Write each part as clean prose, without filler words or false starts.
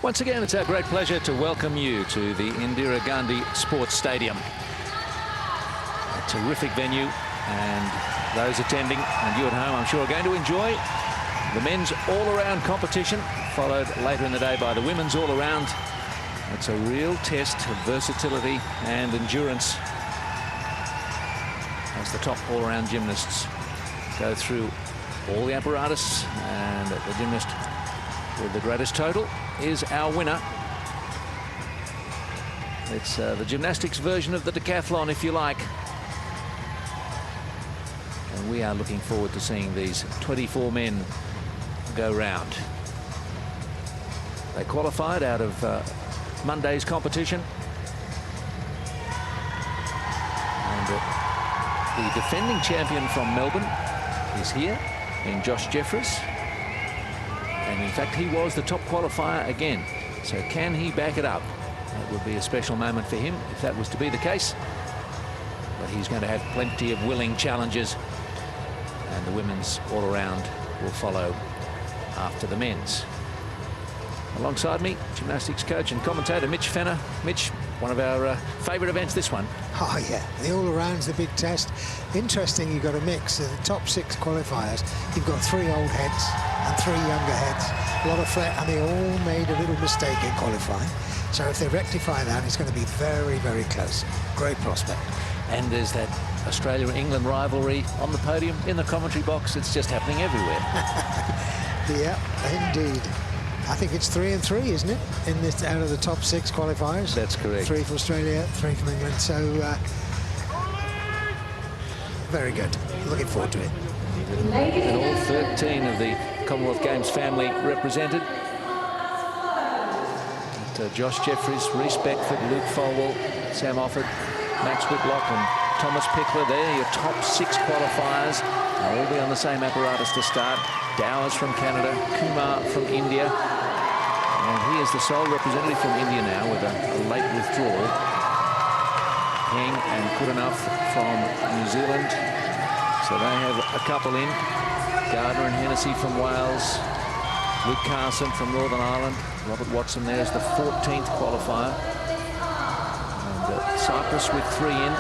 Once again, it's our great pleasure to welcome you to the Indira Gandhi Sports Stadium. A terrific venue, and those attending and you at home, I'm sure, are going to enjoy the men's all-around competition, followed later in the day by the women's all-around. It's a real test of versatility and endurance as the top all-around gymnasts go through all the apparatus, and the gymnast with the greatest total is our winner. It's the gymnastics version of the decathlon, if you like. And we are looking forward to seeing these 24 men go round. They qualified out of Monday's competition. And the defending champion from Melbourne is here in Josh Jefferis. And in fact, he was the top qualifier again. So can he back it up? That would be a special moment for him if that was to be the case. But he's going to have plenty of willing challengers. And the women's all-around will follow after the men's. Alongside me, gymnastics coach and commentator Mitch Fenner. Mitch, one of our favourite events, this one. Oh yeah, the all-around's the big test. Interesting, you've got a mix of the top 6 qualifiers. You've got 3 old heads and 3 younger heads. A lot of flair, and they all made a little mistake in qualifying. So if they rectify that, it's going to be very, very close. Great prospect. And there's that Australia-England rivalry on the podium, in the commentary box. It's just happening everywhere. Yeah, indeed. I think it's 3 and 3, isn't it? In this, out of the top 6 qualifiers. That's correct. 3 for Australia, 3 from England. So very good. Looking forward to it. And all 13 of the Commonwealth Games family represented. Josh Jefferis, Reiss Beckford, Luke Folwell, Sam Offord, Max Whitlock and Thomas Pichler. They're your top 6 qualifiers. They'll all be on the same apparatus to start. Dowers from Canada, Kumar from India. And he is the sole representative from India now with a late withdrawal. Peng and Koudinov from New Zealand. So they have a couple in. Gardiner and Hennesey from Wales. Luke Carson from Northern Ireland. Robert Watson there is the 14th qualifier. And Cyprus with 3 in.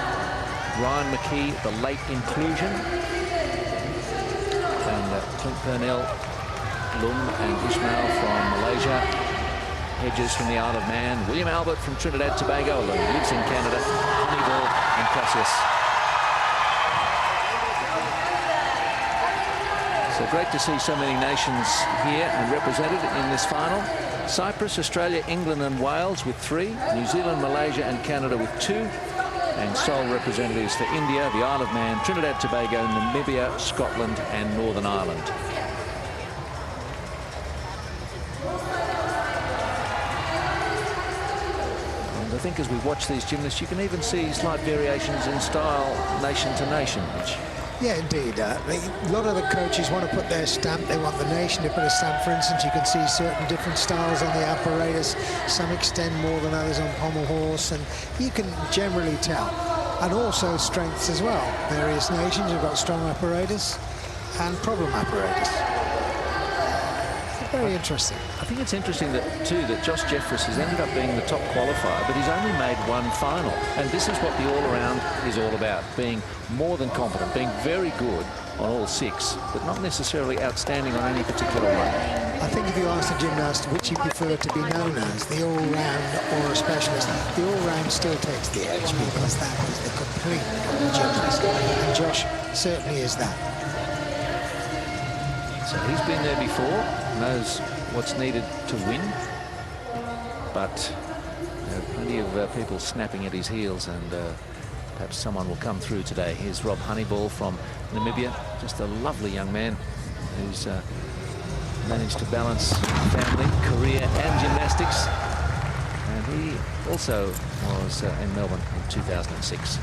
Ryan McKee, the late inclusion. And Purnell, Lum and Ismail from Malaysia. Hedges from the Isle of Man. William Albert from Trinidad Tobago, who lives in Canada. Honeyball and Krasias. So great to see so many nations here and represented in this final. Cyprus, Australia, England and Wales with 3. New Zealand, Malaysia and Canada with 2. And sole representatives for India, the Isle of Man, Trinidad Tobago, Namibia, Scotland and Northern Ireland. And I think as we watch these gymnasts, you can even see slight variations in style nation to nation. Yeah, indeed. A lot of the coaches want to put their stamp. They want the nation to put a stamp. For instance, you can see certain different styles on the apparatus. Some extend more than others on pommel horse, and you can generally tell. And also strengths as well. Various nations have got strong apparatus and problem apparatus. Very interesting. I think it's interesting that Josh Jefferis has ended up being the top qualifier, but he's only made 1 final. And this is what the all-around is all about, being more than competent, being very good on all 6, but not necessarily outstanding on any particular one. I think if you ask the gymnast which you prefer to be known as, the all-round or a specialist, the all-round still takes the edge because that is the complete gymnast. And Josh certainly is that. So he's been there before, knows what's needed to win, but there are plenty of people snapping at his heels, and perhaps someone will come through today. Here's Rob Honeyball from Namibia, just a lovely young man who's managed to balance family, career and gymnastics. And he also was in Melbourne in 2006.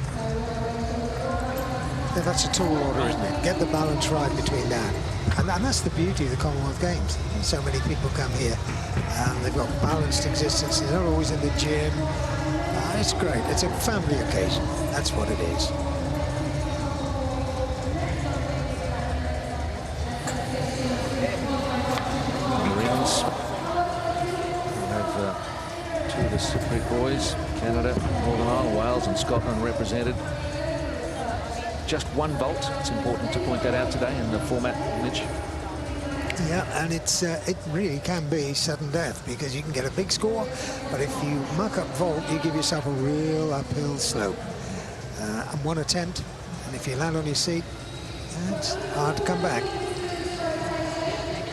Yeah, that's a tall order, isn't it? Get the balance right between that. And that's the beauty of the Commonwealth Games. So many people come here and they've got balanced existence. They're not always in the gym. It's great. It's a family occasion. That's what it is. Marines have those Greek boys, Canada, Northern Ireland, Wales and Scotland represented. Just one vault. It's important to point that out today in the format, Mitch. Yeah, and it really can be sudden death, because you can get a big score, but if you muck up vault, you give yourself a real uphill slope. And one attempt, and if you land on your seat, it's hard to come back.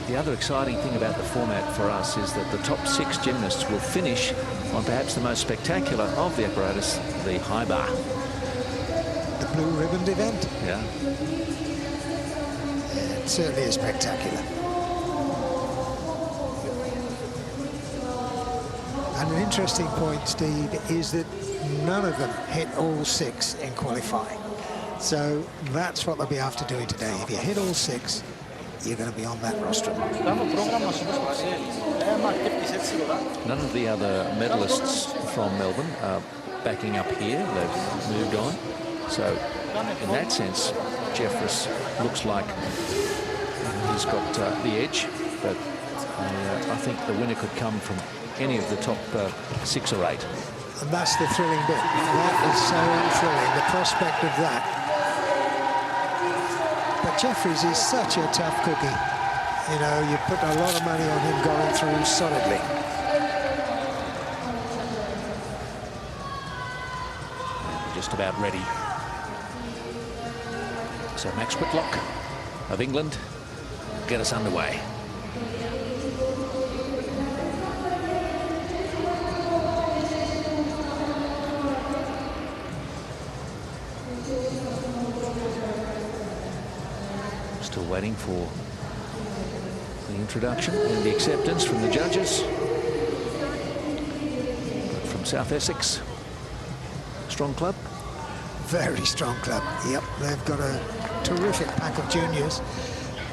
The other exciting thing about the format for us is that the top 6 gymnasts will finish on perhaps the most spectacular of the apparatus, the high bar. The blue ribboned event. Yeah. It certainly is spectacular. And an interesting point, Steve, is that none of them hit all 6 in qualifying. So that's what they'll be after doing today. If you hit all 6, you're going to be on that rostrum. None of the other medalists from Melbourne are backing up here. They've moved on. So in that sense, Jefferis looks like he's got the edge, but I think the winner could come from any of the top 6 or 8. And that's the thrilling bit. That is so thrilling, the prospect of that. But Jefferis is such a tough cookie. You know, you put a lot of money on him going through solidly. And just about ready. So Max Whitlock of England will get us underway. Still waiting for the introduction and the acceptance from the judges. From South Essex, strong club. Very strong club. Yep, they've got a terrific pack of juniors,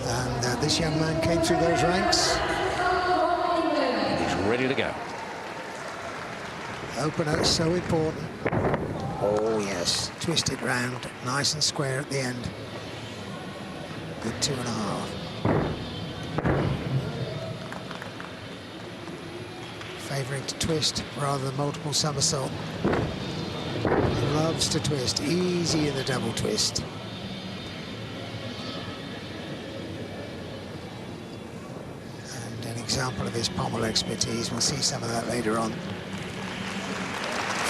and this young man came through those ranks. And he's ready to go. Opener is so important. Oh yes, twist it round, nice and square at the end. Good 2.5. Favouring to twist rather than multiple somersault. Loves to twist, easy in the double twist. And an example of his pommel expertise, we'll see some of that later on.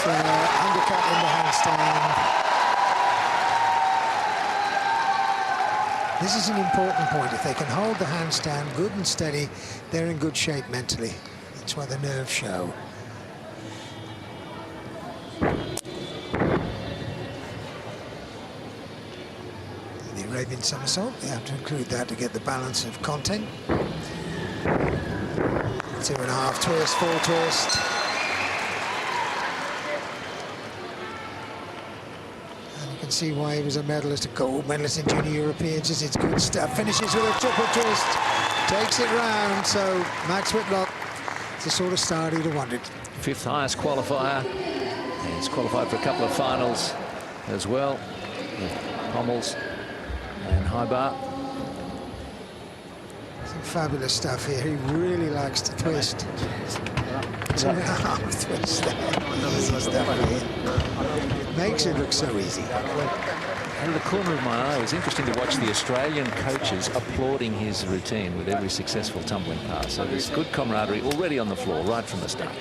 Undercut in the handstand. This is an important point. If they can hold the handstand good and steady, they're in good shape mentally. That's where the nerves show. The Arabian somersault, you have to include that to get the balance of content. 2.5 twist, full twist. Can see why he was a medalist, a gold medalist in Junior Europeans. It's good stuff. Finishes with a triple twist, takes it round. So Max Whitlock, it's the sort of start he'd have wanted. 5th highest qualifier. And he's qualified for a couple of finals as well, with pommels and high bar. Some fabulous stuff here. He really likes to twist. 2.5 twist there. Easy stuff here. Makes it look so easy. Out of the corner of my eye, it was interesting to watch the Australian coaches applauding his routine with every successful tumbling pass. So there's good camaraderie already on the floor right from the start.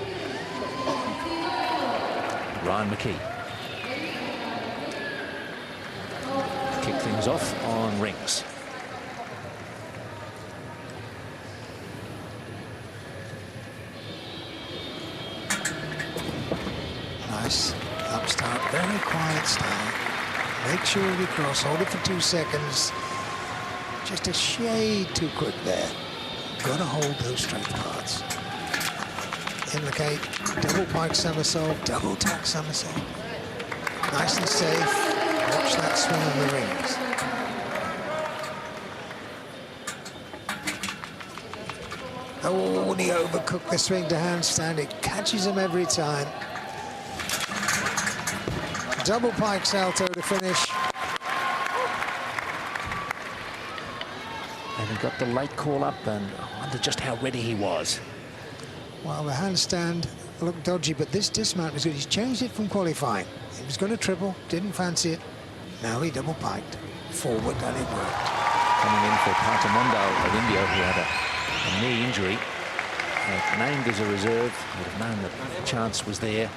Ryan McKee. Kick things off on rings. Nice. Upstart, very quiet start. Make sure you cross, hold it for 2 seconds. Just a shade too quick there. Got to hold those strength parts. Implicate, double pike somersault, double tack somersault. Nice and safe. Watch that swing on the rings. Oh, and he overcooked the swing to handstand. It catches him every time. Double pike salto to finish. And he got the late call up, and I wonder just how ready he was. Well, the handstand looked dodgy, but this dismount was good. He's changed it from qualifying. He was going to triple, didn't fancy it. Now he double piked forward, and it worked. Coming in for Partha Mondal of India, who had a knee injury. Named as a reserve, would have known that the chance was there.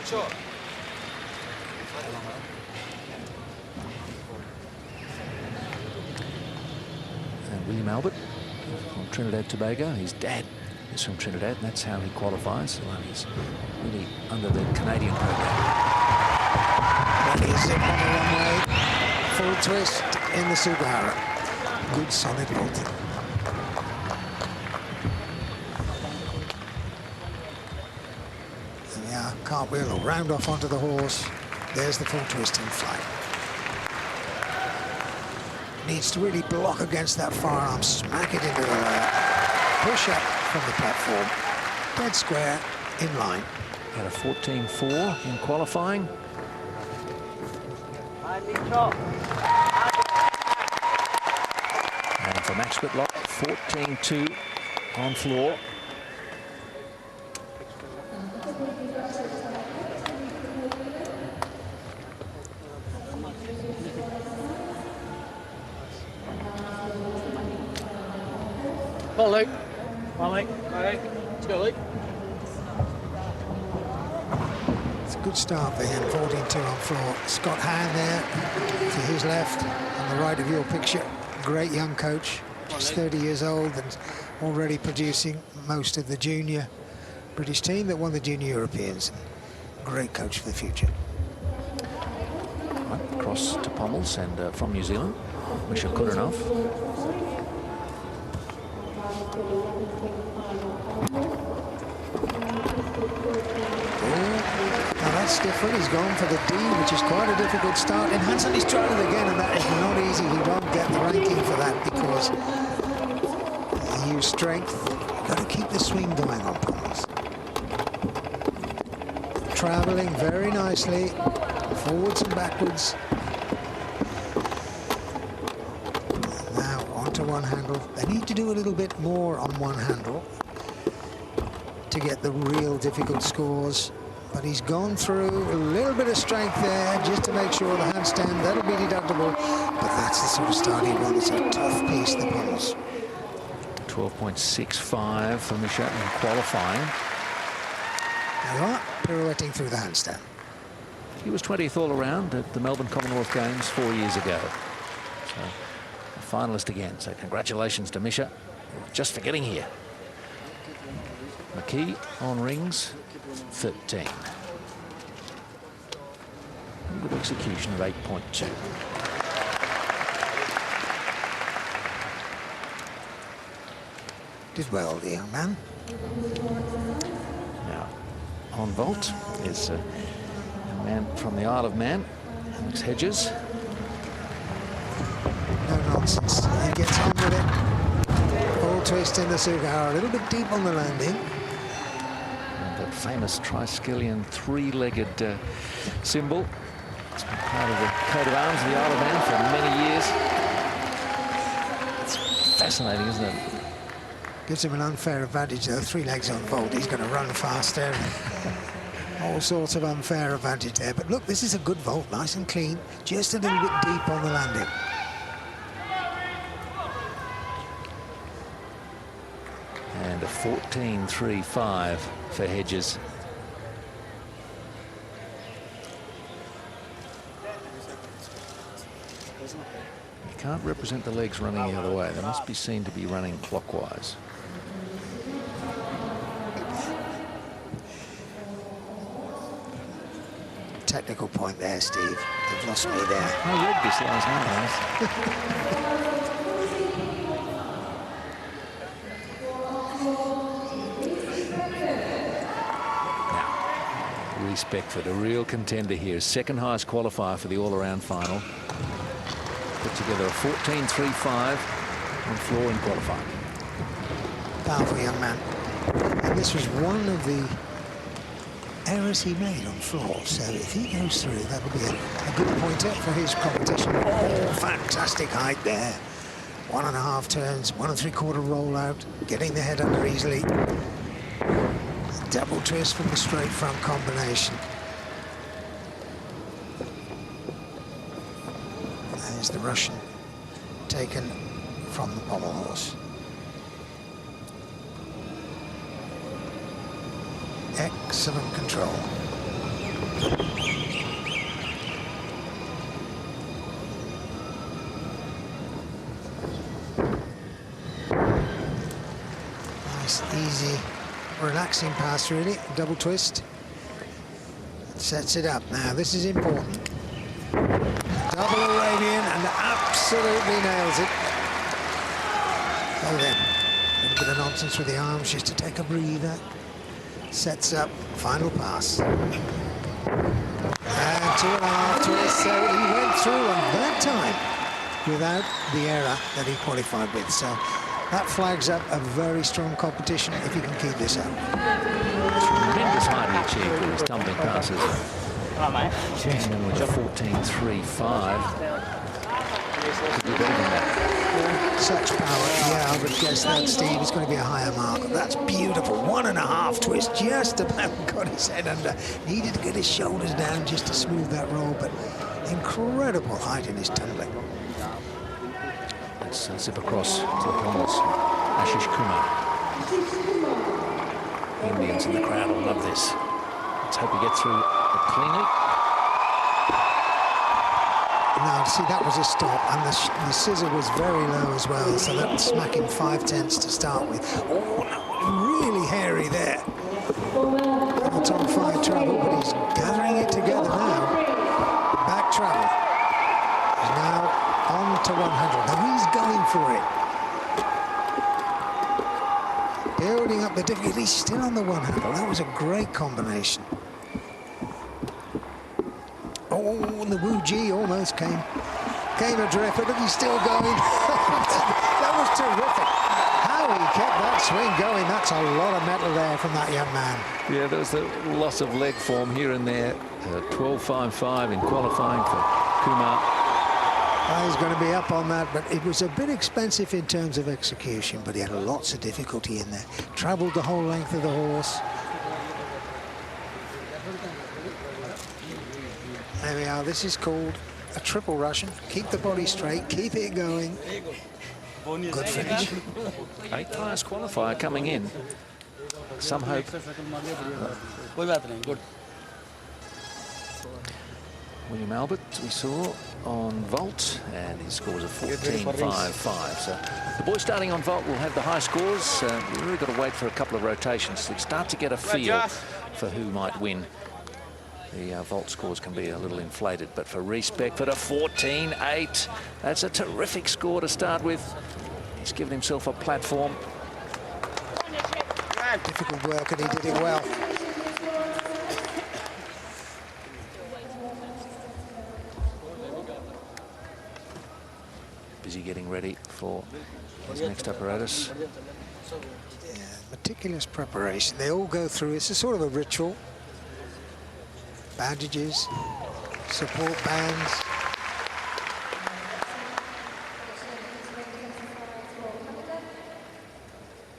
Sure. And William Albert from Trinidad and Tobago. His dad is from Trinidad, and that's how he qualifies. Well, he's really under the Canadian program. That is it on the runway. Full twist in the Sugahara. Good solid vaulting. And yeah, cartwheel or round off onto the horse. There's the full twist in flight. Needs to really block against that firearm, smack it into the layer, push up from the platform, dead square, in line. Had a 14.4 in qualifying. And for Max Whitlock, 14.2 on floor. Come on, Luke. Come on, mate. Let's go, Luke. It's a good start for him, 14.2 on floor. Scott Hahn there to his left, on the right of your picture. Great young coach, just 30 years old and already producing most of the junior British team that won the Junior Europeans. Great coach for the future. Right, across to Pommels and from New Zealand, Misha Koudinov. Now that's different. He's gone for the D, which is quite a difficult start. And Hansen is trying it again, and that is not easy. He won't get the ranking for that because he used strength. You've got to keep the swing going on Pommels. Traveling very nicely, forwards and backwards. And now onto one handle. They need to do a little bit more on one handle to get the real difficult scores. But he's gone through a little bit of strength there just to make sure the handstand, that'll be deductible. But that's the sort of start he wants. It's a tough piece, the Pommels. 12.65 for Misha in qualifying. Now you are pirouetting through the handstand. He was 20th all around at the Melbourne Commonwealth Games 4 years ago. So a finalist again. So congratulations to Misha just for getting here. McKee on rings, 13. Good execution of 8.2. Did well, the young man. Now, on vault is a man from the Isle of Man, Alex Hedges. No nonsense. He gets on with it. Full twist in the Sugahara, a little bit deep on the landing. That famous Triskelion three-legged symbol. It's been part of the coat of arms of the Isle of Man for many years. It's fascinating, isn't it? Gives him an unfair advantage, though. 3 legs on vault, he's going to run faster. All sorts of unfair advantage there. But look, this is a good vault, nice and clean. Just a little bit deep on the landing. And a 14.35 for Hedges. You can't represent the legs running the other way. They must be seen to be running clockwise. Technical point there, Steve. They've lost me there. I read this last night. Reiss Beckford, a real contender here. Second highest qualifier for the all-around final. Put together a 14.35 on floor in qualifying. Powerful young man. And this was one of the errors he made on floor. So if he goes through, that'll be a good pointer for his competition. Oh, fantastic height there. 1.5 turns, 1 3/4 roll out, getting the head under easily. Double twist from the straight front combination. There's the Russian taken from the pommel horse. Excellent control. Nice, easy, relaxing pass, really. Double twist. Sets it up. Now, this is important. Double Arabian and absolutely nails it. Oh, then. A little bit of nonsense with the arms just to take a breather. Sets up, final pass. And 2.5 twists, so he went through on that time without the error that he qualified with. So that flags up a very strong competition if he can keep this up. Tremendous height he achieved with his tumbling passes. 14.35. Could do better than that. Such power, yeah, I would guess that, Steve, is going to be a higher mark. That's beautiful. 1.5 twist, just about got his head under. Needed to get his shoulders down just to smooth that roll, but incredible height in his tumbling. Let's zip across to the Pommels. Ashish Kumar. Indians in the crowd will love this. Let's hope he gets through it cleanly. Now, see, that was a stop, and the scissor was very low as well, so that would smack him 5/10 to start with. Oh, really hairy there. That's on 5 travel, but he's gathering it together now. Back travel. He's now on to 100. Now he's going for it. Building up the difficulty. He's still on the 100. That was a great combination. Oh, and the Wu Ji almost came a drifter, but he's still going. That was terrific. How he kept that swing going. That's a lot of metal there from that young man. Yeah, there was a loss of leg form here and there. 12.55 in qualifying for Kumar. He's going to be up on that, but it was a bit expensive in terms of execution, but he had lots of difficulty in there. Travelled the whole length of the horse. There we are. This is called a triple Russian. Keep the body straight, keep it going. Good finish. 8th highest qualifier coming in. Some hope. Good. William Albert, we saw on vault, and his scores are 14.55. So the boys starting on vault will have the high scores. We've really got to wait for a couple of rotations to start to get a feel for who might win. The vault scores can be a little inflated, but for Reiss Beckford, a 14.8. That's a terrific score to start with. He's given himself a platform. Difficult work, and he did it well. Busy getting ready for his next apparatus. Yeah, meticulous preparation. They all go through. It's a sort of a ritual. Bandages, support bands.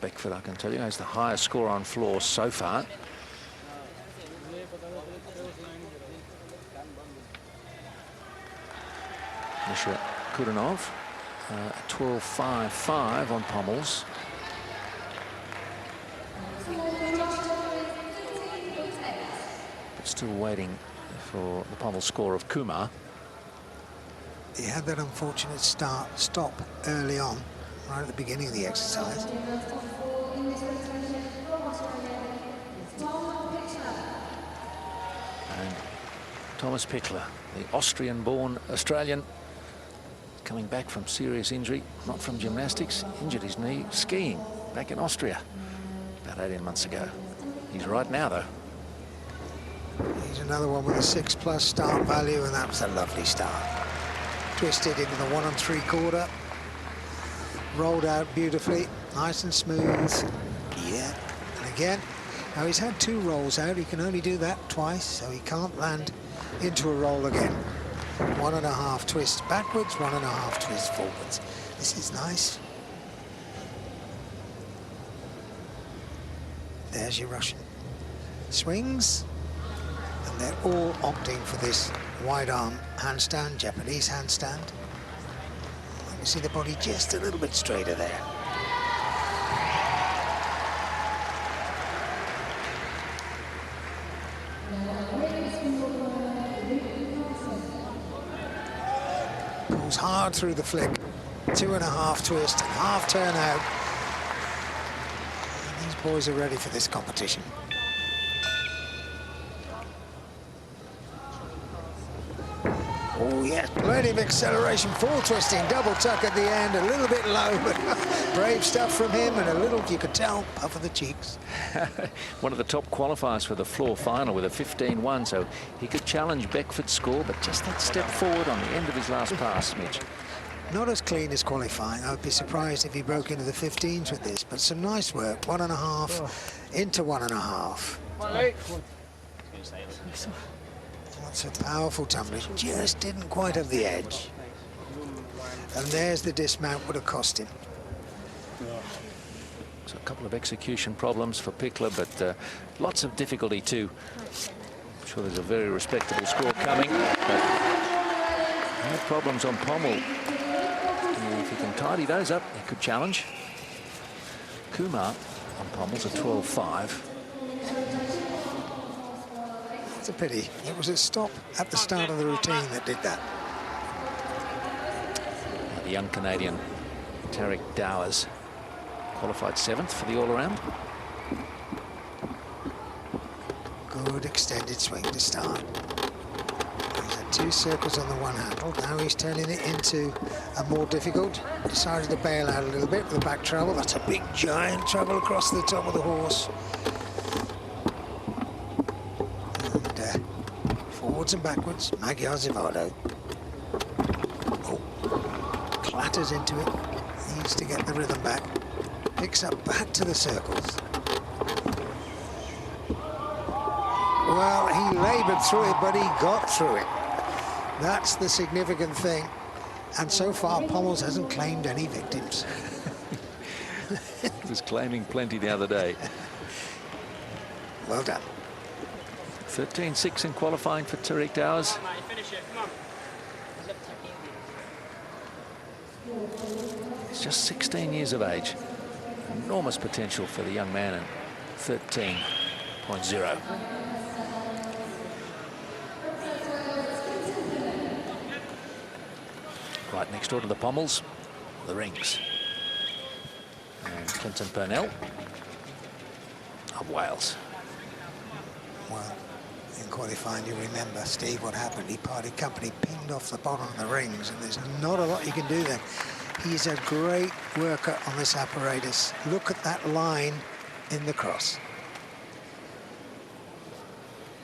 Beckford, I can tell you, has the highest score on floor so far. Misha Koudinov, 12.55 on pommels. But still waiting for the pommel score of Kumar. He had that unfortunate stop early on, right at the beginning of the exercise. And Thomas Pichler, the Austrian-born Australian, coming back from serious injury, not from gymnastics, injured his knee skiing back in Austria about 18 months ago. He's right now, though. He's another one with a 6+ start value, and that was a lovely start. Twisted into the 1 3/4. Rolled out beautifully, nice and smooth. Yeah, and again, now he's had 2 rolls out. He can only do that twice, so he can't land into a roll again. 1.5 twists backwards, 1.5 twists forwards. This is nice. There's your Russian. Swings. And they're all opting for this wide arm handstand, Japanese handstand. You can see the body just a little bit straighter there. Pulls hard through the flick. 2.5 twist, half turn out. And these boys are ready for this competition. Oh, yes, plenty of acceleration, full twisting, double tuck at the end, a little bit low, but brave stuff from him, and a little, you could tell, puff of the cheeks. One of the top qualifiers for the floor final with a 15-1, so he could challenge Beckford's score, but just that step forward on the end of his last pass, Mitch. Not as clean as qualifying. I'd be surprised if he broke into the 15s with this, but some nice work. 1.5 into 1.5. That's a powerful tumbler. Just didn't quite have the edge. And there's the dismount, would have cost him. So a couple of execution problems for Pichler, but lots of difficulty too. I'm sure there's a very respectable score coming, but no problems on Pommel. If he can tidy those up, he could challenge. Kumar on Pommel's a 12.5. It's a pity. It was a stop at the start of the routine that did that. The young Canadian Tariq Dowers qualified 7th for the all-around. Good extended swing to start. He's had 2 circles on the one handle. Now he's turning it into a more difficult. Decided to bail out a little bit with the back travel. That's a big, giant travel across the top of the horse. Forwards and backwards, Magyar Zivado. Oh, clatters into it, needs to get the rhythm back. Picks up back to the circles. Well, he laboured through it, but he got through it. That's the significant thing. And so far, Pommels hasn't claimed any victims. He was claiming plenty the other day. Well done. 13.6 in qualifying for Tariq Dowers. He's just 16 years of age. Enormous potential for the young man in 13.0. Right next door to the Pommels, the rings. And Clinton Purnell of Wales. Well, in qualifying, you remember, Steve, what happened. He parted company, pinged off the bottom of the rings, and there's not a lot you can do there. He's a great worker on this apparatus. Look at that line in the cross.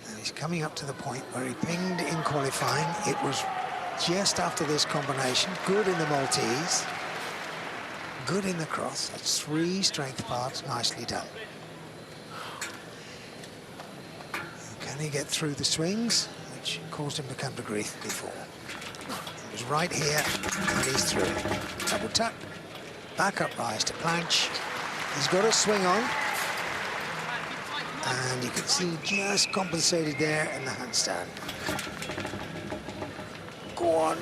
And he's coming up to the point where he pinged in qualifying. It was just after this combination. Good in the Maltese. Good in the cross. That's 3 strength parts. Nicely done. Can he get through the swings, which caused him to come to grief before? He was right here, and he's through. Double tuck, back up rise to planche. He's got a swing on, and you can see just compensated there in the handstand. Go on.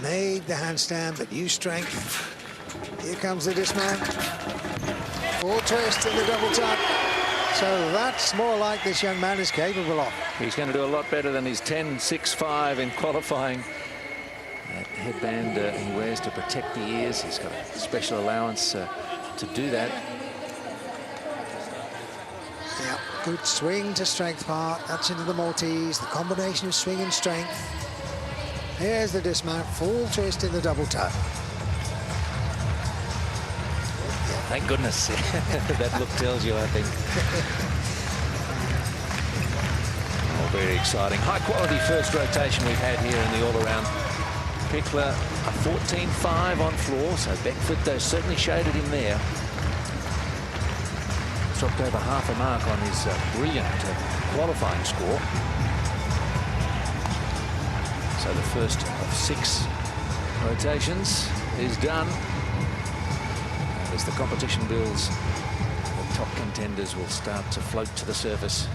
Made the handstand, but used strength. Here comes the dismount. Full twist in the double tuck. So that's more like this young man is capable of. He's going to do a lot better than his 10.65 in qualifying. That headband he wears to protect the ears. He's got a special allowance to do that. Yeah, good swing to strength part. That's into the Maltese. The combination of swing and strength. Here's the dismount. Full twist in the double tuck. Thank goodness. That look tells you, I think. Oh, very exciting. High quality first rotation we've had here in the all-around. Pichler a 14.5 on floor, so Beckford though certainly shaded him there. Dropped over half a mark on his brilliant qualifying score. So the first of 6 rotations. is done. And as the competition builds, the top contenders will start to float to the surface.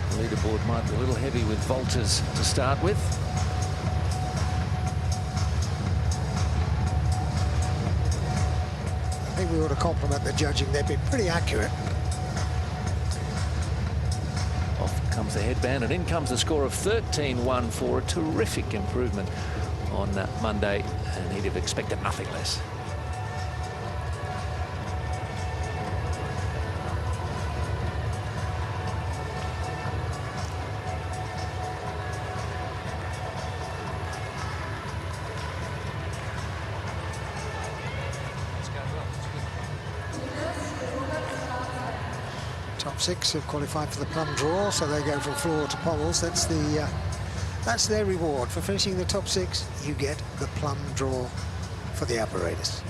The leaderboard might be a little heavy with vaulters to start with. I think we ought to compliment the judging. They've been pretty accurate. Off comes the headband, and in comes the score of 13-1 for a terrific improvement on Monday, and he'd have expected nothing less. Top 6 have qualified for the plum draw, so they go from floor to pommels. That's their reward for finishing the top 6. You get the plum draw for the apparatus.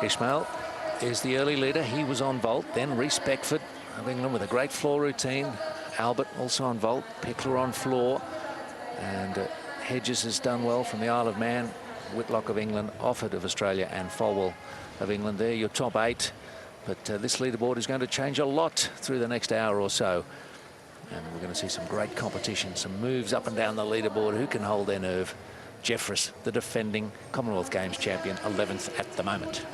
Ismail is the early leader. He was on vault. Then Reiss Beckford of England with a great floor routine. Albert also on vault. Pichler on floor. And Hedges has done well from the Isle of Man. Whitlock of England, Offord of Australia, and Folwell of England. They're your top 8. But this leaderboard is going to change a lot through the next hour or so. And we're going to see some great competition, some moves up and down the leaderboard. Who can hold their nerve? Jefferis, the defending Commonwealth Games champion, 11th at the moment.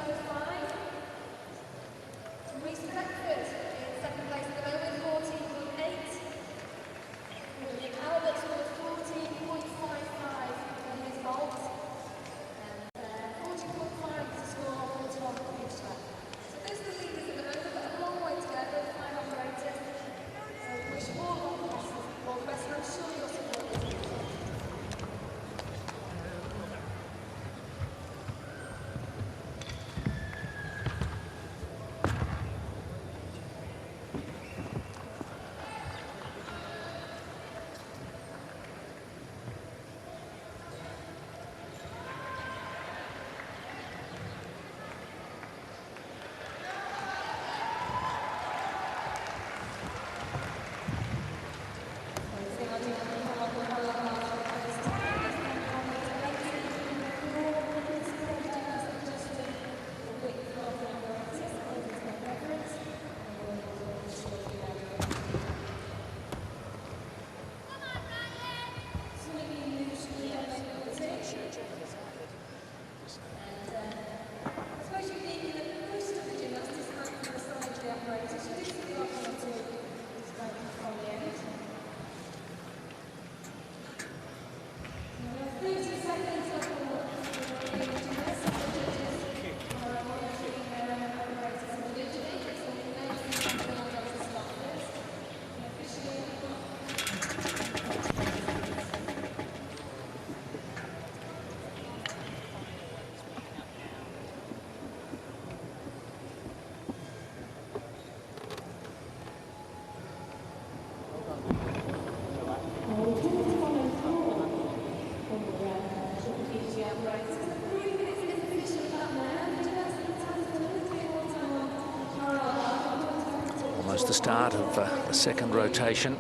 Almost the start of the second rotation,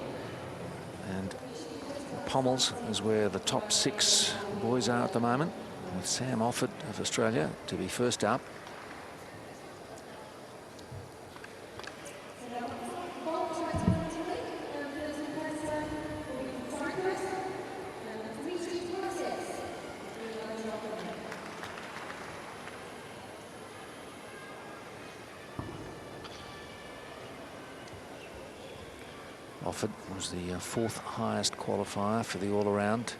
and Pommels is where the top 6 boys are at the moment, with Sam Offord of Australia to be first up. Offord was the 4th highest qualifier for the all-around.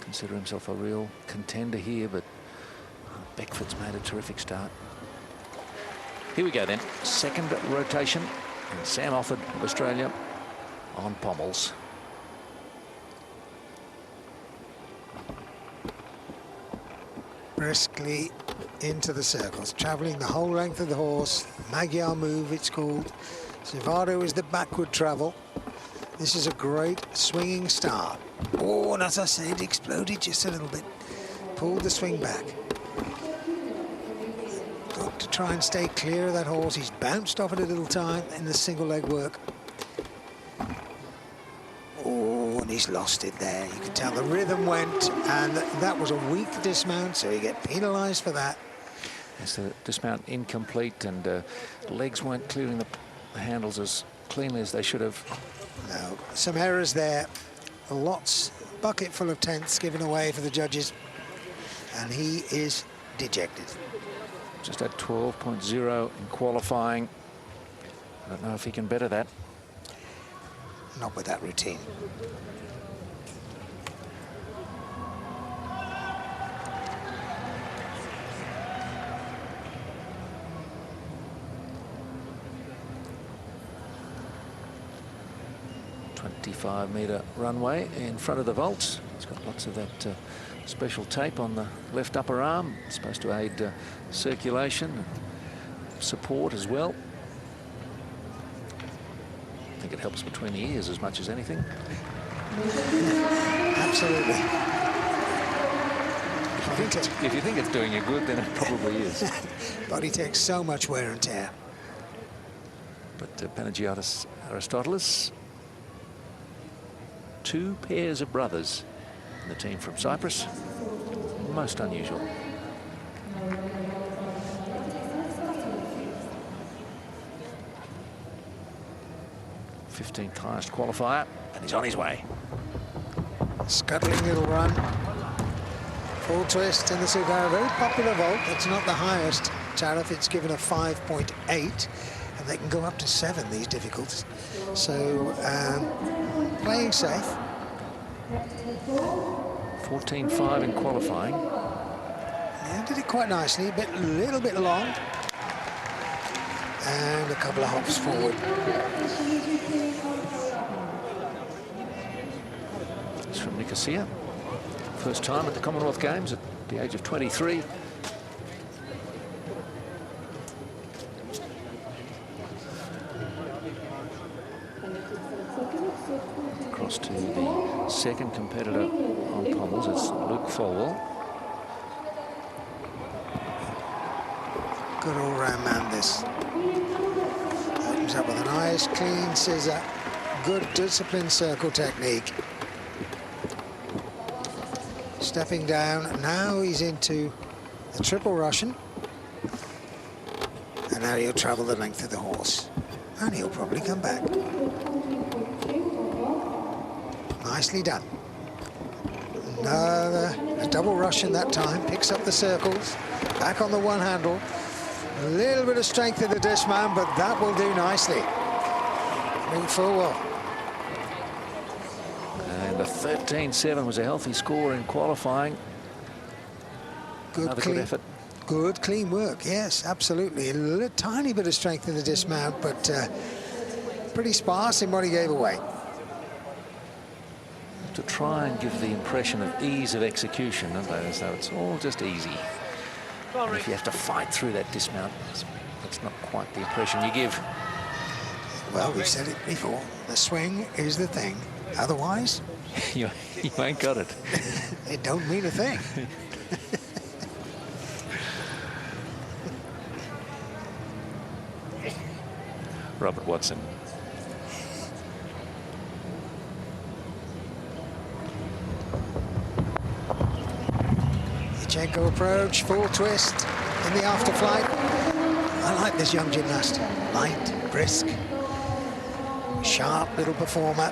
Consider himself a real contender here, but Beckford's made a terrific start. Here we go then, second rotation, and Sam Offord of Australia on pommels. Briskly into the circles, travelling the whole length of the horse. Magyar move, it's called. Zivado is the backward travel. This is a great swinging start. Oh, and as I said, exploded just a little bit. Pulled the swing back. Got to try and stay clear of that horse. He's bounced off it a little time in the single leg work. Oh, and he's lost it there. You can tell the rhythm went, and that was a weak dismount, so you get penalised for that. It's the dismount incomplete, and legs weren't clearing the handles as cleanly as they should have. No, some errors there. Lots, bucket full of tenths given away for the judges, and he is dejected. Just at 12.0 in qualifying. I don't know if he can better that. Not with that routine. .25-metre runway in front of the vaults. It's got lots of that special tape on the left upper arm. It's supposed to aid circulation and support as well. I think it helps between the ears as much as anything. Absolutely. If you think it's doing you good, then it probably is. Body takes so much wear and tear. But Panagiotis Aristotelous, 2 pairs of brothers in the team from Cyprus. Most unusual. .15th highest qualifier, and he's on his way. Scuttling little run. Full twist in the Sugara. Very popular vault. It's not the highest tariff. It's given a 5.8, and they can go up to 7, these difficulties. So, playing safe. 14.5 in qualifying. Yeah, did it quite nicely. A little bit long. And a couple of hops forward. It's from Nicosia. First time at the Commonwealth Games at the age of 23. Across to the second competitor on Pommels, it's Luke Folwell. Good all-round man, this. Opens up with a nice, clean scissor. Good disciplined circle technique. Stepping down, now he's into the triple Russian. And now he'll travel the length of the horse. And he'll probably come back. Nicely done. Another a double Russian that time, picks up the circles, back on the one handle. A little bit of strength in the dismount, but that will do nicely. Move forward. And a 13.7 was a healthy score in qualifying. Another good effort. Good, clean work, yes, absolutely. A tiny bit of strength in the dismount, but pretty sparse in what he gave away. To try and give the impression of ease of execution, don't they? So it's all just easy. And if you have to fight through that dismount, that's not quite the impression you give. Well, we've said it before. The swing is the thing. Otherwise, you ain't got it. It don't mean a thing. Robert Watson. Yachenko approach, full twist in the afterflight. I like this young gymnast. Light, brisk, sharp little performer.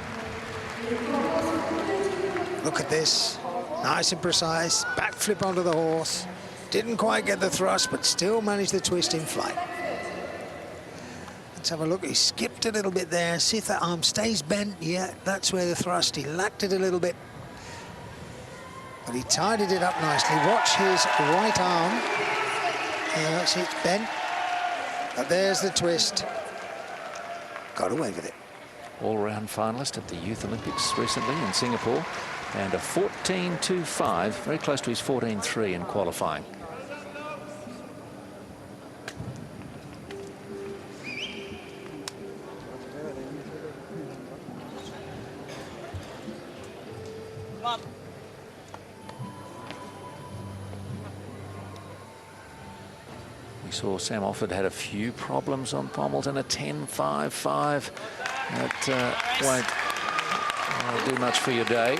Look at this, nice and precise, backflip onto the horse. Didn't quite get the thrust, but still managed the twist in flight. Let's have a look, he skipped a little bit there. See if that arm stays bent. Yeah, that's where the thrust, he lacked it a little bit. But he tidied it up nicely. Watch his right arm. See, it's bent. But there's the twist. Got away with it. All-round finalist at the Youth Olympics recently in Singapore. And a 14.25, very close to his 14.3 in qualifying. We saw Sam Offord had a few problems on Pommels and a 10-5-5. That won't do much for your day.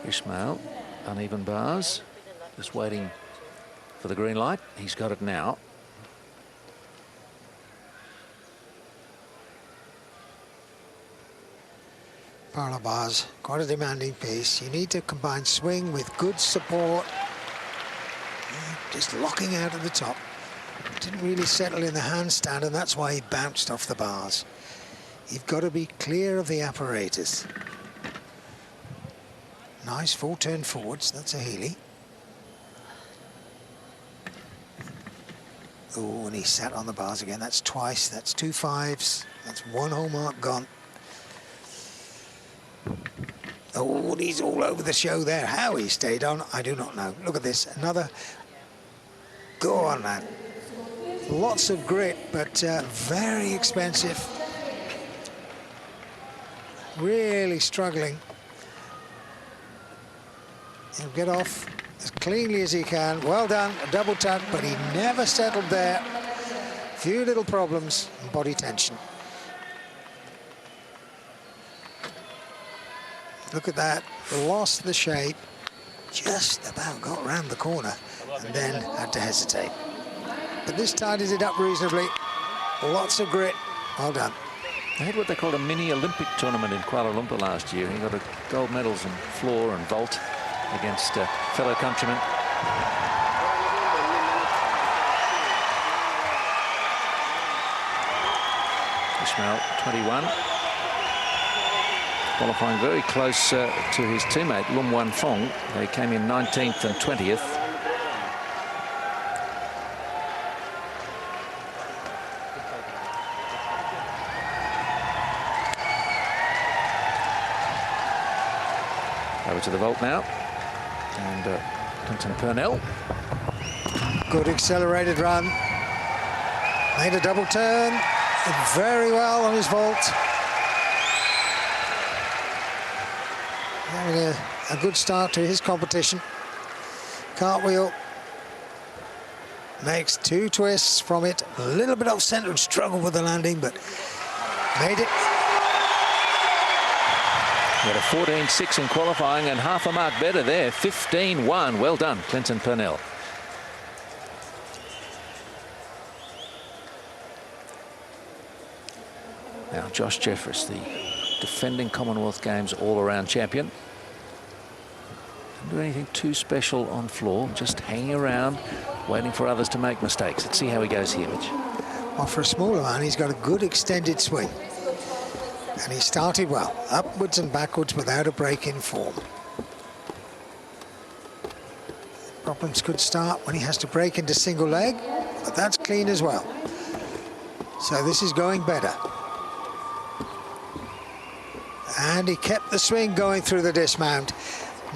Ismail, uneven bars, just waiting for the green light. He's got it now. Parallel bars, quite a demanding piece. You need to combine swing with good support. Just locking out at the top. Didn't really settle in the handstand, and that's why he bounced off the bars. You've got to be clear of the apparatus. Nice full turn forwards, that's a Healy. Oh, and he sat on the bars again. That's twice, that's 2 5s. That's 1 hole mark gone. Oh, and he's all over the show there. How he stayed on, I do not know. Look at this, another. Go on, man. Lots of grit, but very expensive. Really struggling. He'll get off as cleanly as he can. Well done, a double tuck, but he never settled there. Few little problems and body tension. Look at that, lost the shape, just about got round the corner and then had to hesitate. But this tidied it up reasonably. Lots of grit, well done. They had what they called a mini Olympic tournament in Kuala Lumpur last year. He got a gold medals in floor and vault against fellow countrymen. Ismail, 21. Qualifying very close to his teammate, Wan Foong. They came in 19th and 20th. Over to the vault now. And Purnell. Good accelerated run. Made a double turn. Did very well on his vault. Having a good start to his competition. Cartwheel. Makes 2 twists from it. A little bit off centre and struggled with the landing, but made it. He had a 14.6 in qualifying and half a mark better there. 15.1. Well done, Purnell. Now Josh Jefferis, the defending Commonwealth Games all-around champion. Didn't do anything too special on floor, just hanging around, waiting for others to make mistakes. Let's see how he goes here, Mitch. Well, for a smaller man, he's got a good extended swing. And he started well, upwards and backwards without a break in form. Problems could start when he has to break into single leg, but that's clean as well. So this is going better. And he kept the swing going through the dismount.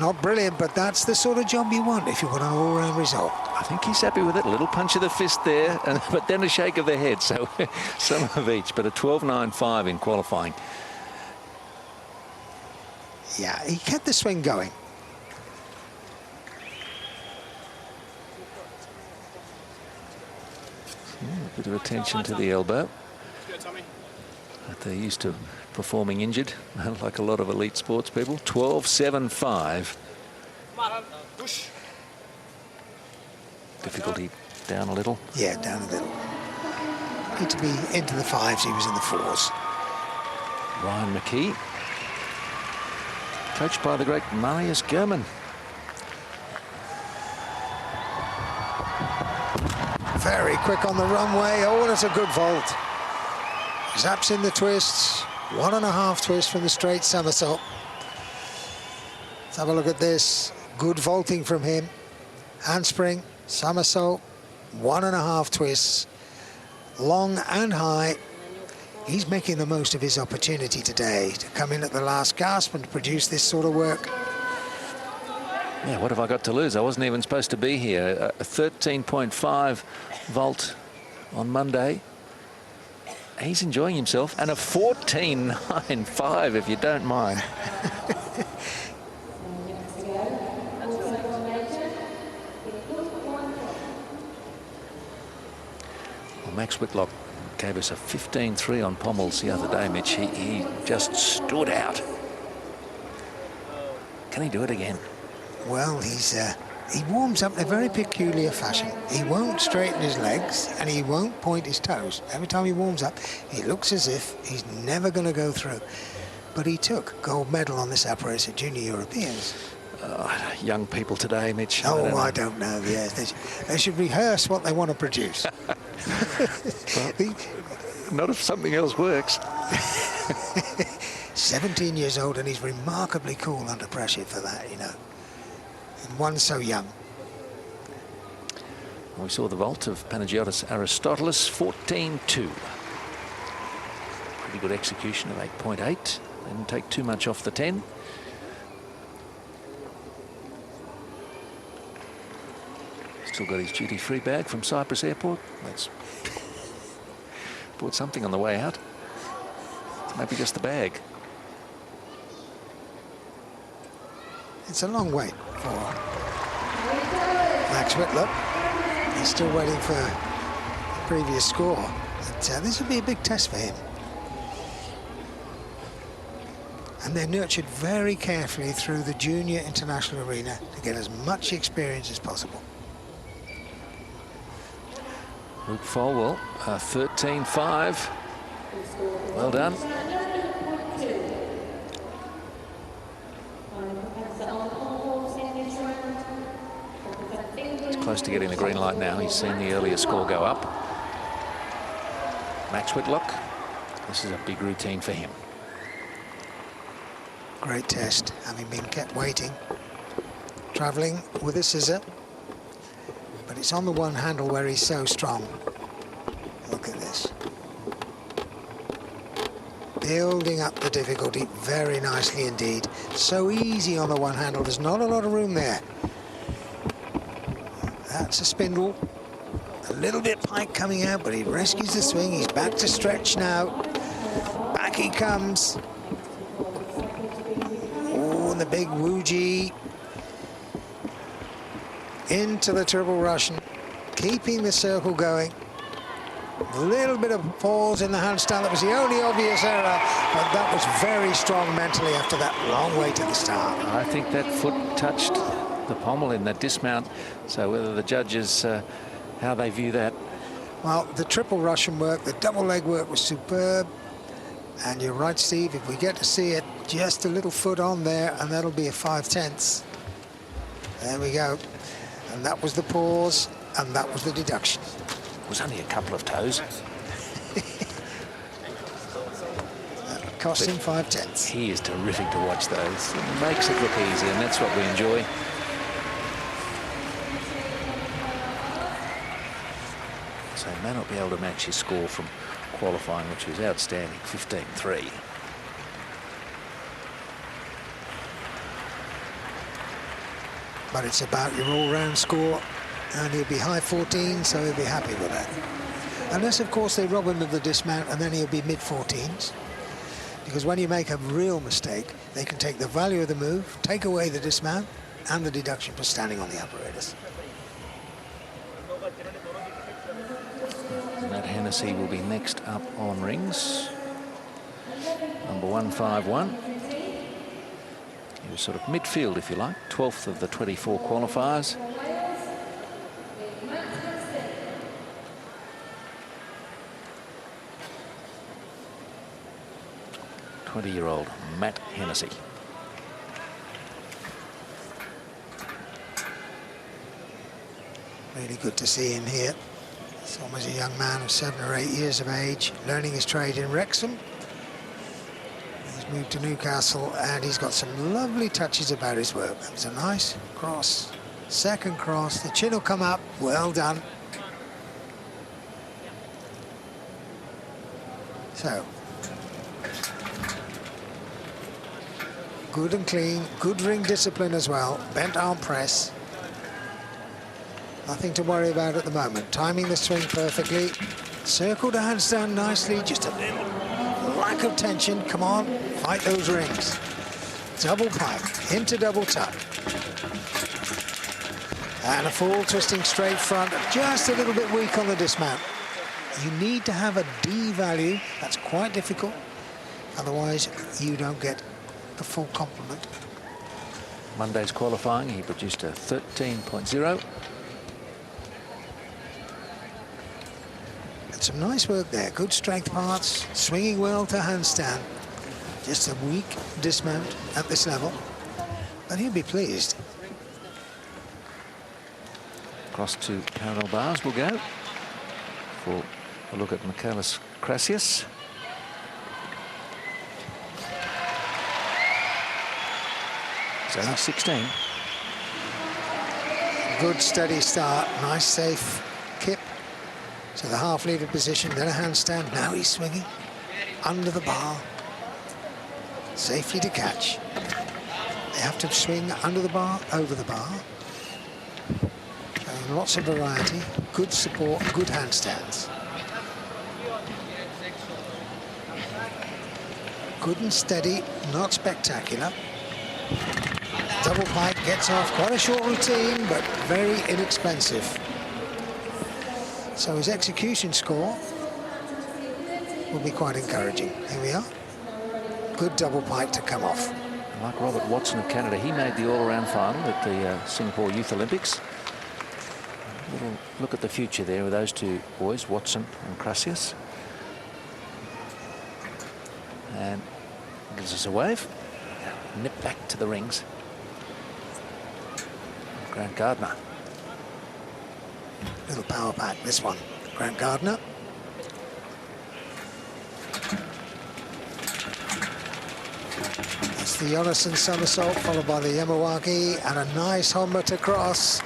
Not brilliant, but that's the sort of job you want if you want an all-round result. I think he's happy with it. A little punch of the fist there, but then a shake of the head. So some of each, but a 12.95 in qualifying. Yeah, he kept the swing going. A bit of attention to the elbow. But they're used to performing injured, like a lot of elite sports people. 12.75. Difficulty down a little. Yeah, down a little. Need to be into the 5s. He was in the 4s. Ryan McKee, coached by the great Marius Gurman. Very quick on the runway. Oh, that's a good vault. Zaps in the twists. 1.5 twists from the straight somersault. Let's have a look at this. Good vaulting from him. Handspring, somersault, 1.5 twists. long and high. He's making the most of his opportunity today to come in at the last gasp and produce this sort of work. Yeah, what have I got to lose? I wasn't even supposed to be here. A 13.5 vault on Monday. He's enjoying himself. And a 14.95, if you don't mind. Well, Max Whitlock gave us a 15.3 on Pommels the other day, Mitch. He just stood out. Can he do it again? Well, he warms up in a very peculiar fashion. He won't straighten his legs and he won't point his toes. Every time he warms up, he looks as if he's never going to go through. But he took gold medal on this apparatus at Junior Europeans. Young people today, Mitch. Oh, I don't know. Yes, they should rehearse what they want to produce. Well, not if something else works. 17 years old, and he's remarkably cool under pressure for that, you know. And one so young. We saw the vault of Panagiotis Aristotelous, 14.2. Pretty good execution of 8.8. Didn't take too much off the 10. Still got his duty-free bag from Cyprus Airport. That's bought something on the way out. Maybe just the bag. It's a long wait for Max Whitlock. He's still waiting for the previous score. But this would be a big test for him. And they're nurtured very carefully through the junior international arena to get as much experience as possible. Luke Folwell, 13.5. Well done. He's close to getting the green light now. He's seen the earlier score go up. Max Whitlock, this is a big routine for him. Great test, having been kept waiting. Travelling with a scissor. But it's on the one handle where he's so strong. Look at this. Building up the difficulty very nicely indeed. So easy on the one handle, there's not a lot of room there. That's a spindle. A little bit pike coming out, but he rescues the swing. He's back to stretch now. Back he comes. Oh, and the big Wuji. Into the triple Russian, keeping the circle going. A little bit of pause in the handstand. That was the only obvious error, but that was very strong mentally after that long wait at the start. I think that foot touched the pommel in that dismount. So whether the judges, how they view that. Well, the triple Russian work, the double leg work was superb. And you're right, Steve, if we get to see it, just a little foot on there, and that'll be a 5/10. There we go. And that was the pause, and that was the deduction. It was only a couple of toes. That cost him 5/10. He is terrific to watch those. It makes it look easy, and that's what we enjoy. So he may not be able to match his score from qualifying, which was outstanding, 15.3. But it's about your all-round score, and he'll be high 14, so he'll be happy with that. Unless, of course, they rob him of the dismount, and then he'll be mid-14s. Because when you make a real mistake, they can take the value of the move, take away the dismount, and the deduction for standing on the apparatus. Matt Hennesey will be next up on rings. Number 151. He was sort of midfield, if you like, 12th of the 24 qualifiers. '20-year-old Matt Hennesey. Really good to see him here. He's almost a young man of 7 or 8 years of age, learning his trade in Wrexham. He's moved to Newcastle, and he's got some lovely touches about his work. That was a nice cross, second cross. The chin will come up. Well done. So, good and clean, good ring discipline as well, bent arm press. Nothing to worry about at the moment. Timing the swing perfectly. Circle the handstand nicely, just a little lack of tension. Come on, fight those rings. Double pike into double tuck. And a full twisting straight front, just a little bit weak on the dismount. You need to have a D value. That's quite difficult. Otherwise, you don't get the full complement. Monday's qualifying, he produced a 13.0. And some nice work there. Good strength parts, swinging well to handstand. Just a weak dismount at this level. But he'll be pleased. Across to parallel bars we'll go for a look at Dimitris Krasias. He's only 16. Good steady start, nice safe kip to the half lever position, then a handstand. Now he's swinging under the bar, safely to catch. They have to swing under the bar, over the bar. Lots of variety, good support, good handstands. Good and steady, not spectacular. Double pike gets off, quite a short routine, but very inexpensive. So his execution score will be quite encouraging. Here we are. Good double pike to come off. Like Robert Watson of Canada, he made the all-around final at the Singapore Youth Olympics. Little look at the future there with those two boys, Watson and Krasias. And gives us a wave. Nip back to the rings. Grant Gardiner. Little power pack, this one. Grant Gardiner. That's the Jonasson somersault, followed by the Yamawaki, and a nice Honma to cross.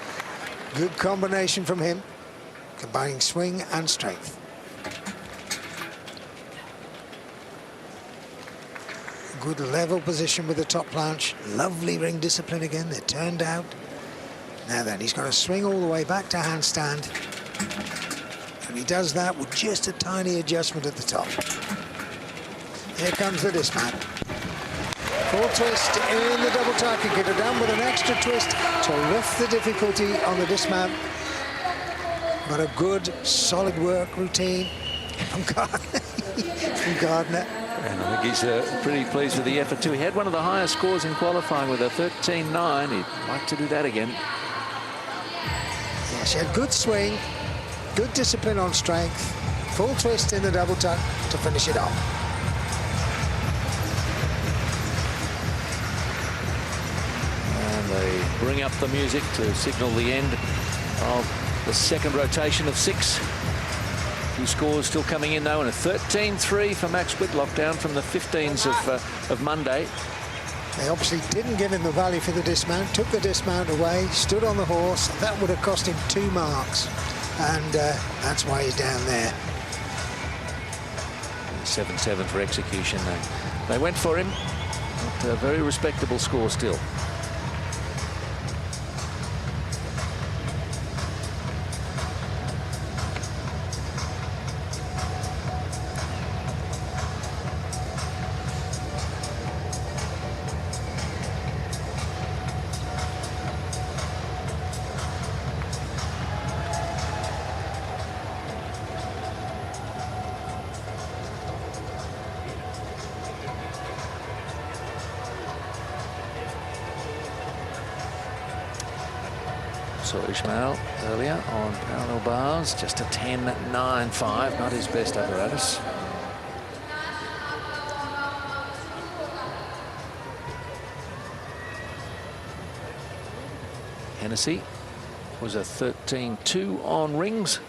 Good combination from him, combining swing and strength. Good level position with the top planche. Lovely ring discipline again. They're turned out. Now then, he's got to swing all the way back to handstand. And he does that with just a tiny adjustment at the top. Here comes the dismount. Full twist in the double tuck. You get it down with an extra twist to lift the difficulty on the dismount. But a good, solid work routine from Gardiner. And I think he's pretty pleased with the effort too. He had one of the highest scores in qualifying with a 13.9. He'd like to do that again. Yes, he had good swing, good discipline on strength, full twist in the double tuck to finish it off. They bring up the music to signal the end of the second rotation of 6. Few scores still coming in though, and a 13.3 for Max Whitlock, down from the 15s of Monday. They obviously didn't give him the value for the dismount, took the dismount away, stood on the horse. That would have cost him 2 marks, and that's why he's down there. 7-7 for execution. They went for him, but a very respectable score still. Saw Ismail earlier on parallel bars, just a 10.95, not his best apparatus. Hennesey was a 13.2 on rings.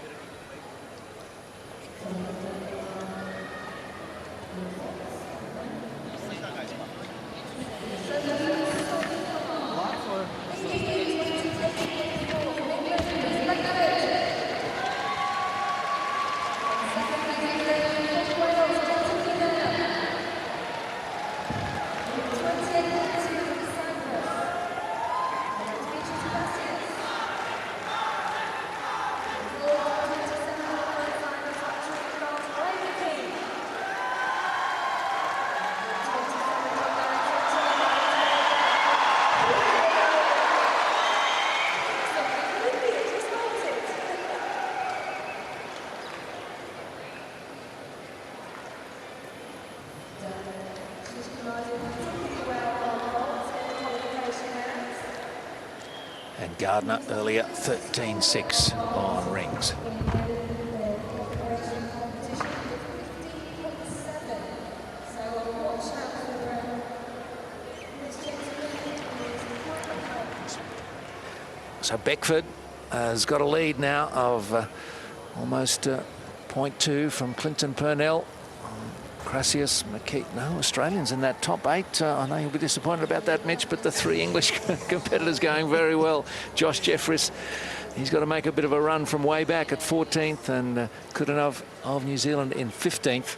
Gardiner earlier, 13-6 on rings. So Beckford has got a lead now of almost 0.2 from Clinton Purnell. Krasias, McKee, no Australians in that top 8. I know you'll be disappointed about that, Mitch, but the 3 English competitors going very well. Josh Jefferis, he's got to make a bit of a run from way back at 14th, and Koudinov of New Zealand in 15th.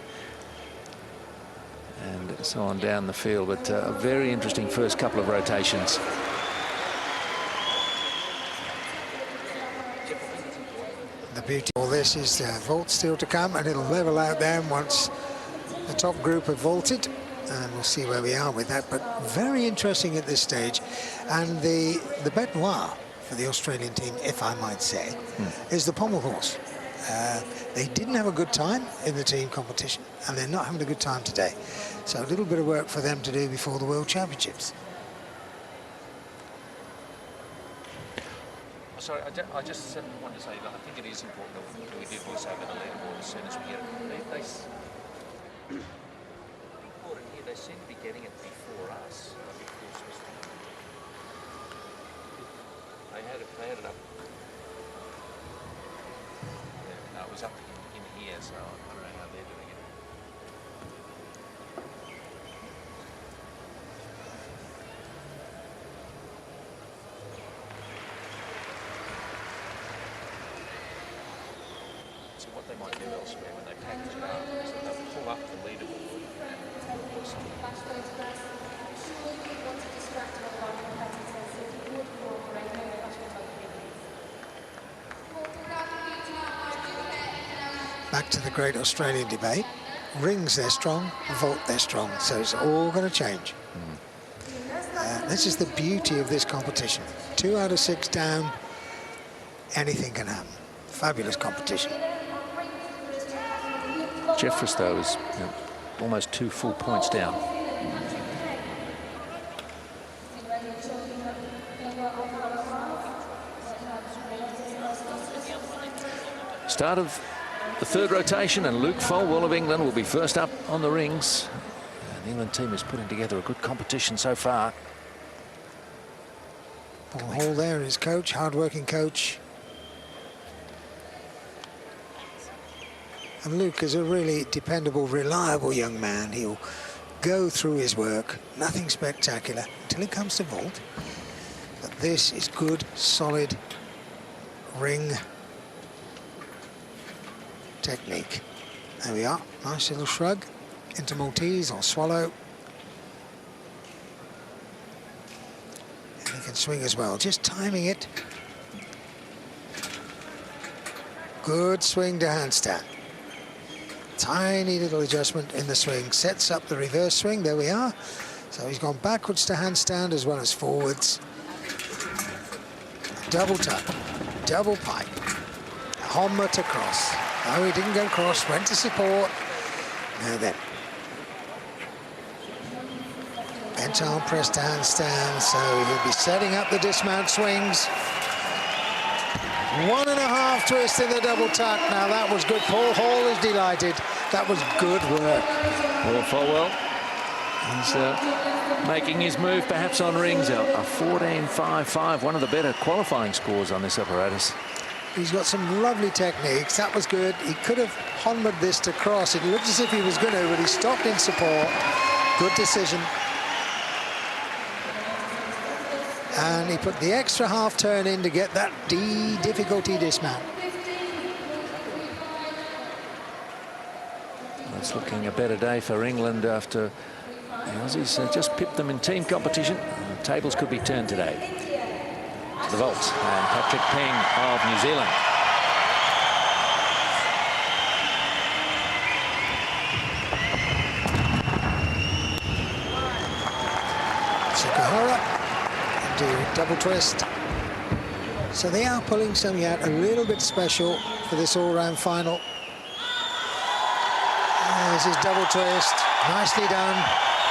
And so on down the field, but a very interesting first couple of rotations. The beauty of all this is the vault still to come, and it'll level out then once the top group have vaulted, and we'll see where we are with that. But very interesting at this stage, and the bête noire for the Australian team, if I might say, is the Pommel horse. They didn't have a good time in the team competition, and they're not having a good time today. So a little bit of work for them to do before the World Championships. Sorry, I just wanted to say that I think it is important that we do voice over the leaderboard as soon as we get it. They seem to be getting it before us. They had it up. Yeah, no, it was up in here, so I don't know how they're doing it. So what they might do elsewhere when they package it up is that they'll pull up the leaderboard. Back to the great Australian debate. Rings, they're strong. Vault, they're strong. So it's all going to change. This is the beauty of this competition. 2 out of 6 down. Anything can happen. Fabulous competition. Jefferis, though, is almost 2 full points down. Start of the 3rd rotation, and Luke Folwell of England will be first up on the rings. And the England team is putting together a good competition so far. Paul Hall there, his coach, hard-working coach. And Luke is a really dependable, reliable young man. He'll go through his work, nothing spectacular, until it comes to vault. But this is good, solid ring technique. There we are, nice little shrug into Maltese or swallow. And he can swing as well, just timing it. Good swing to handstand. Tiny little adjustment in the swing, sets up the reverse swing, there we are. So he's gone backwards to handstand as well as forwards. Double tuck, double pipe, Hommer to cross. No, he didn't go cross, went to support. Now then. Bent arm press to handstand, so he'll be setting up the dismount swings. 1.5 twist in the double tuck. Now that was good. Paul Hall is delighted. That was good work. Well, Folwell, he's making his move perhaps on rings. A 14.55, one of the better qualifying scores on this apparatus. He's got some lovely techniques. That was good. He could have hammered this to cross. It looked as if he was going to, but he stopped in support. Good decision. And he put the extra half turn in to get that difficulty dismount. It's looking a better day for England after the Aussies just pipped them in team competition. The tables could be turned today. To the vaults, and Patrick Peng of New Zealand. Sukahara. Double twist. So they are pulling something out a little bit special for this all-round final. There's his double twist, nicely done,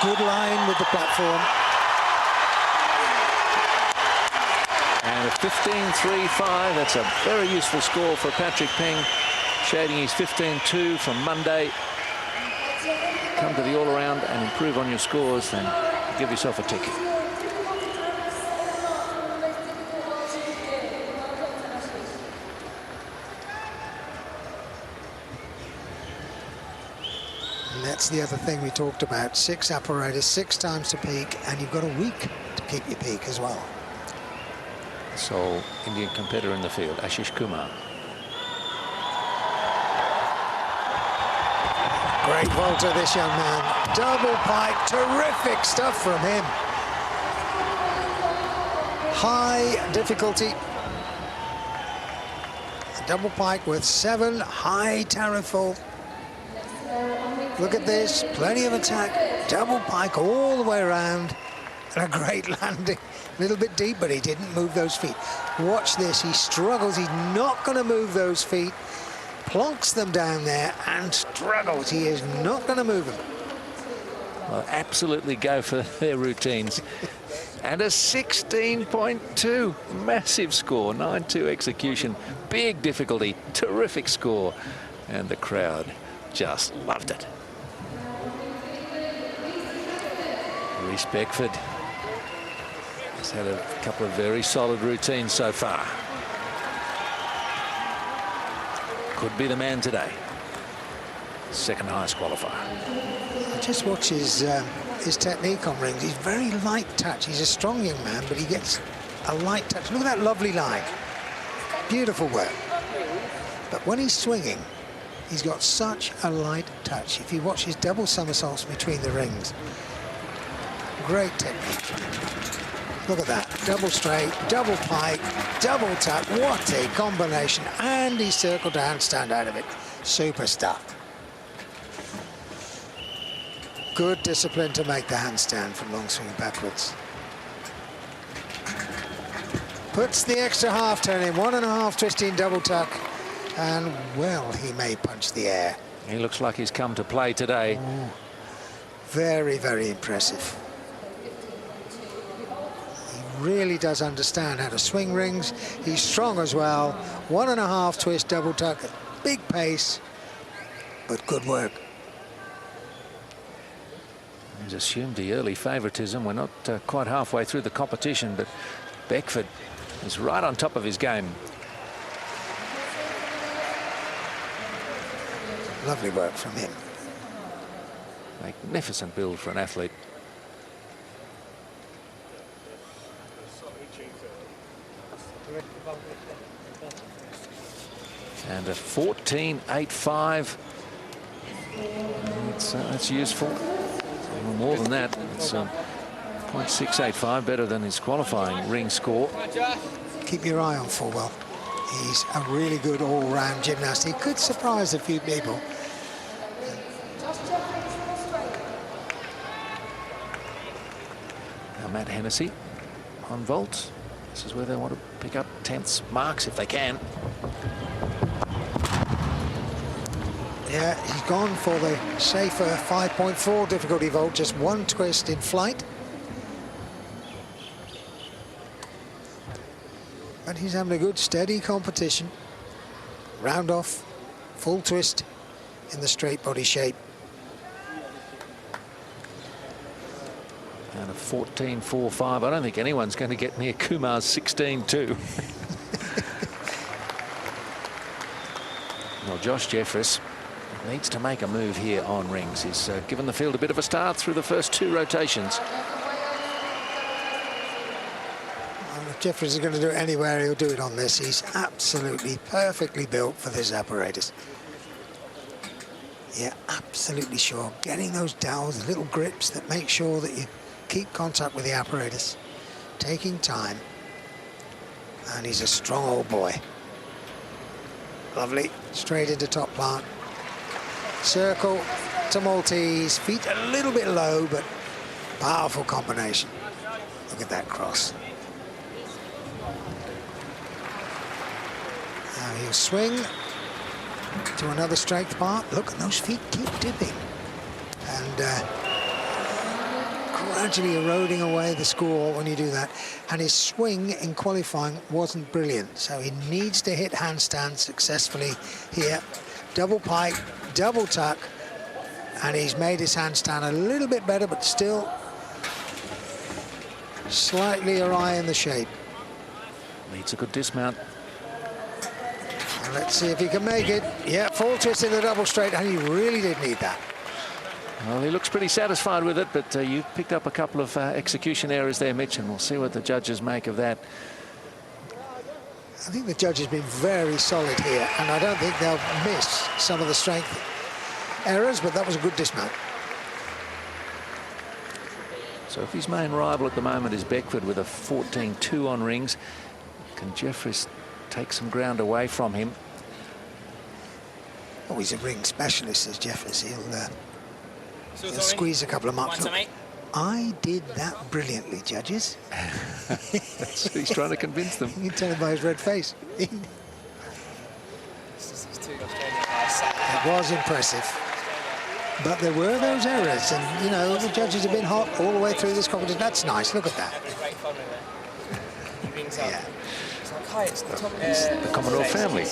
good line with the platform. And a 15.35. That's a very useful score for Patrick Peng, shading his 15.2 from Monday. Come to the all-around and improve on your scores, then give yourself a tick. And that's the other thing we talked about. 6 apparatus, 6 times to peak, and you've got a week to keep your peak as well. Sole Indian competitor in the field, Ashish Kumar. Great vaulter, this young man. Double pike, terrific stuff from him. High difficulty. A double pike with 7 high tariff fault. Look at this, plenty of attack. Double pike all the way around. And a great landing. A little bit deep, but he didn't move those feet. Watch this, he struggles. He's not going to move those feet. Plonks them down there and struggles. He is not going to move them. Well, absolutely go for their routines. And a 16.2, massive score, 9-2 execution, big difficulty, terrific score. And the crowd just loved it. Reiss Beckford has had a couple of very solid routines so far. Could be the man today. Second highest qualifier. Just watch his technique on rings. He's very light touch. He's a strong young man, but he gets a light touch. Look at that lovely line. Beautiful work. But when he's swinging, he's got such a light touch. If you watch his double somersaults between the rings, great technique. Look at that. Double straight, double pike, double tuck. What a combination. And he circled a handstand out of it. Super stuff. Good discipline to make the handstand from long swing backwards. Puts the extra half turn in. 1.5 twisting double tuck. And, well, he may punch the air. He looks like he's come to play today. Ooh. Very, very impressive. Really does understand how to swing rings. He's strong as well. 1.5 twist double tuck, big pace, but good work. He's assumed the early favoritism. We're not quite halfway through the competition, but Beckford is right on top of his game. Lovely work from him. Magnificent build for an athlete. And a 14.85. That's useful. Even more than that. It's 0.685, better than his qualifying ring score. Keep your eye on Folwell. He's a really good all-round gymnast. He could surprise a few people. Now Matt Hennesey on vault. This is where they want to pick up tenths marks if they can. Yeah, he's gone for the safer 5.4 difficulty vault, just 1 twist in flight. But he's having a good steady competition. Round off, full twist in the straight body shape. And a 14.45. I don't think anyone's going to get near Kumar's 16.2. Well, Josh Jefferis needs to make a move here on rings. He's given the field a bit of a start through the first 2 rotations. Well, if Jefferis is going to do it anywhere, he'll do it on this. He's absolutely perfectly built for this apparatus. Yeah, absolutely sure. Getting those dowels, little grips that make sure that you keep contact with the apparatus. Taking time. And he's a strong old boy. Lovely. Straight into top plant. Circle to Maltese. Feet a little bit low, but powerful combination. Look at that cross. Now he'll swing to another strength part. Look, and those feet keep dipping. And gradually eroding away the score when you do that. And his swing in qualifying wasn't brilliant, so he needs to hit handstand successfully here. Double pike, double tuck, and he's made his handstand a little bit better, but still slightly awry in the shape. Needs a good dismount. And let's see if he can make it. Yeah, full twist in the double straight, and he really did need that. Well, he looks pretty satisfied with it, but you've picked up a couple of execution errors there, Mitch, and we'll see what the judges make of that. I think the judge has been very solid here, and I don't think they'll miss some of the strength errors, but that was a good dismount. So if his main rival at the moment is Beckford with a 14-2 on rings, can Jefferis take some ground away from him? Oh, he's a ring specialist, as Jefferis. He'll squeeze a couple of marks. Look, I did that brilliantly, judges. He's trying to convince them. You can tell him by his red face. It was impressive. But there were those errors, and, you know, the judges have been hot all the way through this competition. That's nice. Look at that. Yeah. The Commonwealth family.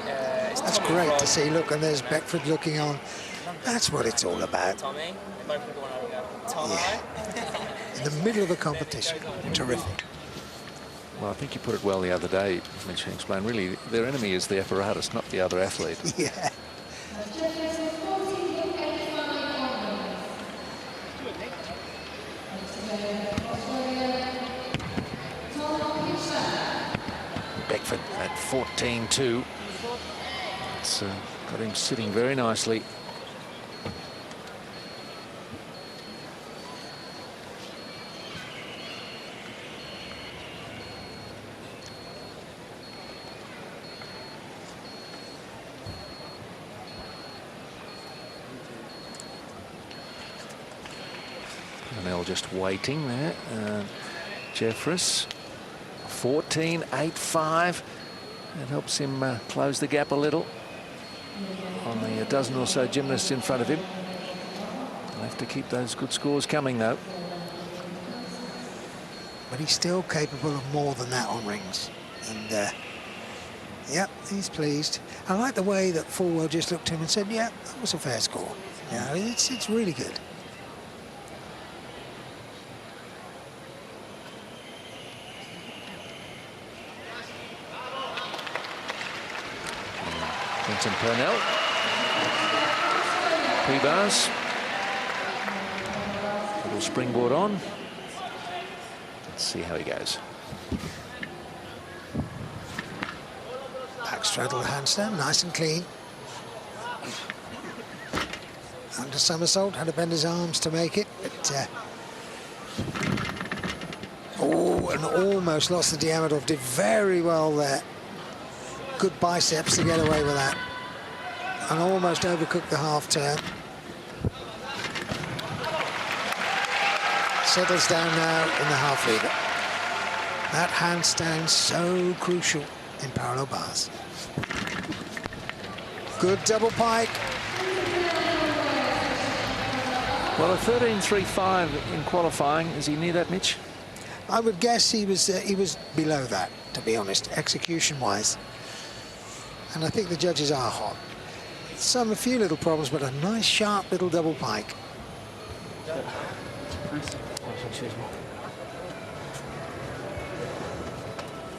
That's great to see. Look, and there's Beckford looking on. That's what it's all about. Yeah. In the middle of a competition. Terrific. Well, I think you put it well the other day, Mitch, and explained really their enemy is the apparatus, not the other athlete. Yeah. Beckford at 14-2. It's got him sitting very nicely. Purnell just waiting there. Jefferis 14-8-5. That helps him close the gap a little on the dozen or so gymnasts in front of him. He'll have to keep those good scores coming, though. But he's still capable of more than that on rings. And, yep, he's pleased. I like the way that Folwell just looked at him and said, yeah, that was a fair score. Yeah, it's really good. And Purnell. P-bars. Little springboard on. Let's see how he goes. Back straddle handstand, nice and clean. Under somersault, had to bend his arms to make it, but oh, and almost lost the Diamidov. Did very well there. Good biceps to get away with that. And almost overcooked the half turn. Settles down now in the half lever. That handstand so crucial in parallel bars. Good double pike. Well, a 13.35 in qualifying. Is he near that, Mitch? I would guess he was below that, to be honest, execution-wise. And I think the judges are hot. A few little problems, but a nice, sharp little double pike.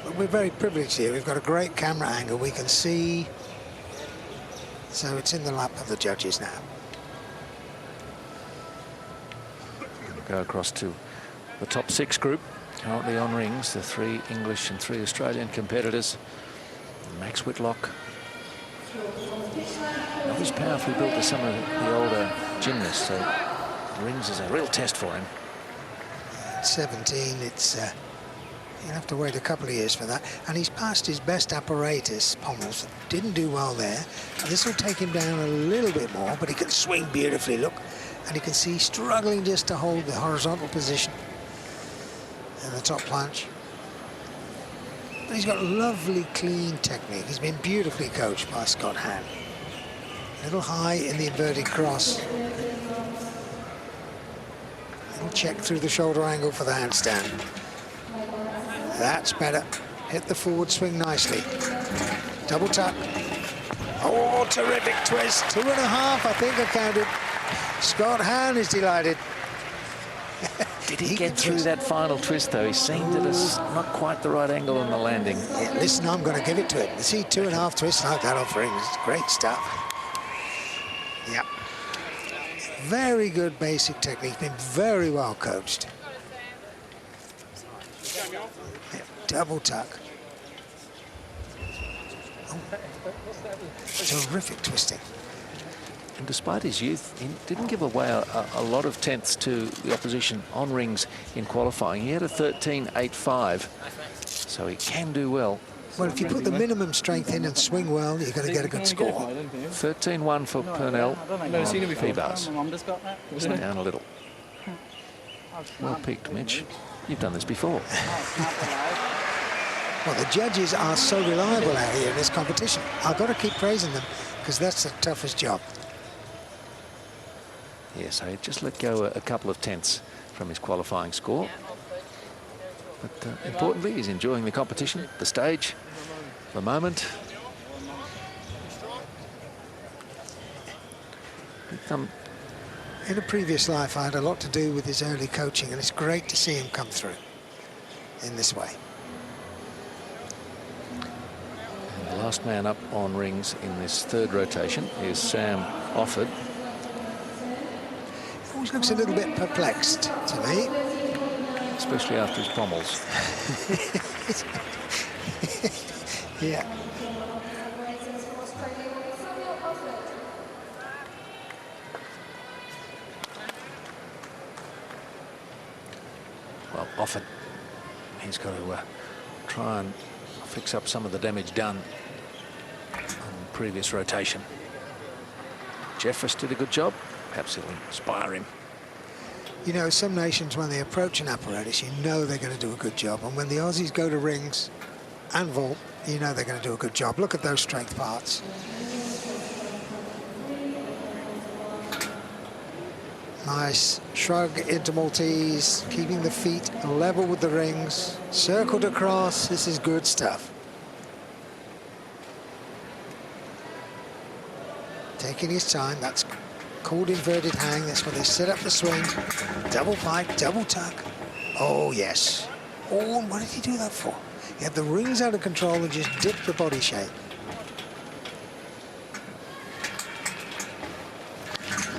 But we're very privileged here. We've got a great camera angle. We can see. So it's in the lap of the judges now. Go across to the top 6 group. Currently on rings, the 3 English and 3 Australian competitors. Max Whitlock. Not as powerfully built as some of the older gymnasts, so rings is a real test for him. At 17, you'll have to wait a couple of years for that. And he's passed his best apparatus, Pommel. Didn't do well there. This will take him down a little bit more, but he can swing beautifully, look. And you can see struggling just to hold the horizontal position in the top planche. But he's got lovely, clean technique. He's been beautifully coached by Scott Hann. A little high in the inverted cross. Little check through the shoulder angle for the handstand. That's better. Hit the forward swing nicely. Double tuck. Oh, terrific twist. 2.5, I think I counted. Scott Hahn is delighted. Did he get through that final twist, though? He seemed at us not quite the right angle on the landing. Yeah, listen, I'm going to give it to him. See, 2.5 twists like that off rings. Great stuff. Yeah. Very good basic technique. Been very well coached. Yeah, double tuck. Oh. Terrific twisting. And despite his youth, he didn't give away a lot of tenths to the opposition on rings in qualifying. He had a 13.85, so he can do well. Well, if you put the minimum strength in and swing well, you're going to get a good score. 13.1 for Purnell. P-bars. Down a little. Well picked, Mitch. You've done this before. Well, the judges are so reliable out here in this competition. I've got to keep praising them because that's the toughest job. Yes, I just let go a couple of tenths from his qualifying score. But importantly, he's enjoying the competition, the stage, the moment. In a previous life, I had a lot to do with his early coaching, and it's great to see him come through in this way. And the last man up on rings in this third rotation is Sam Offord. Always looks a little bit perplexed to me. Especially after his pommels. Yeah. Well, Offord, he's got to try and fix up some of the damage done on the previous rotation. Jefferis did a good job. Perhaps it'll inspire him. You know, some nations, when they approach an apparatus, you know they're going to do a good job. And when the Aussies go to rings and vault, you know they're going to do a good job. Look at those strength parts. Nice shrug into Maltese, keeping the feet level with the rings. Circled across. This is good stuff. Taking his time. That's called inverted hang. That's where they set up the swing. Double pike, double tuck. Oh, yes. Oh, what did he do that for? He had the rings out of control and just dipped the body shape.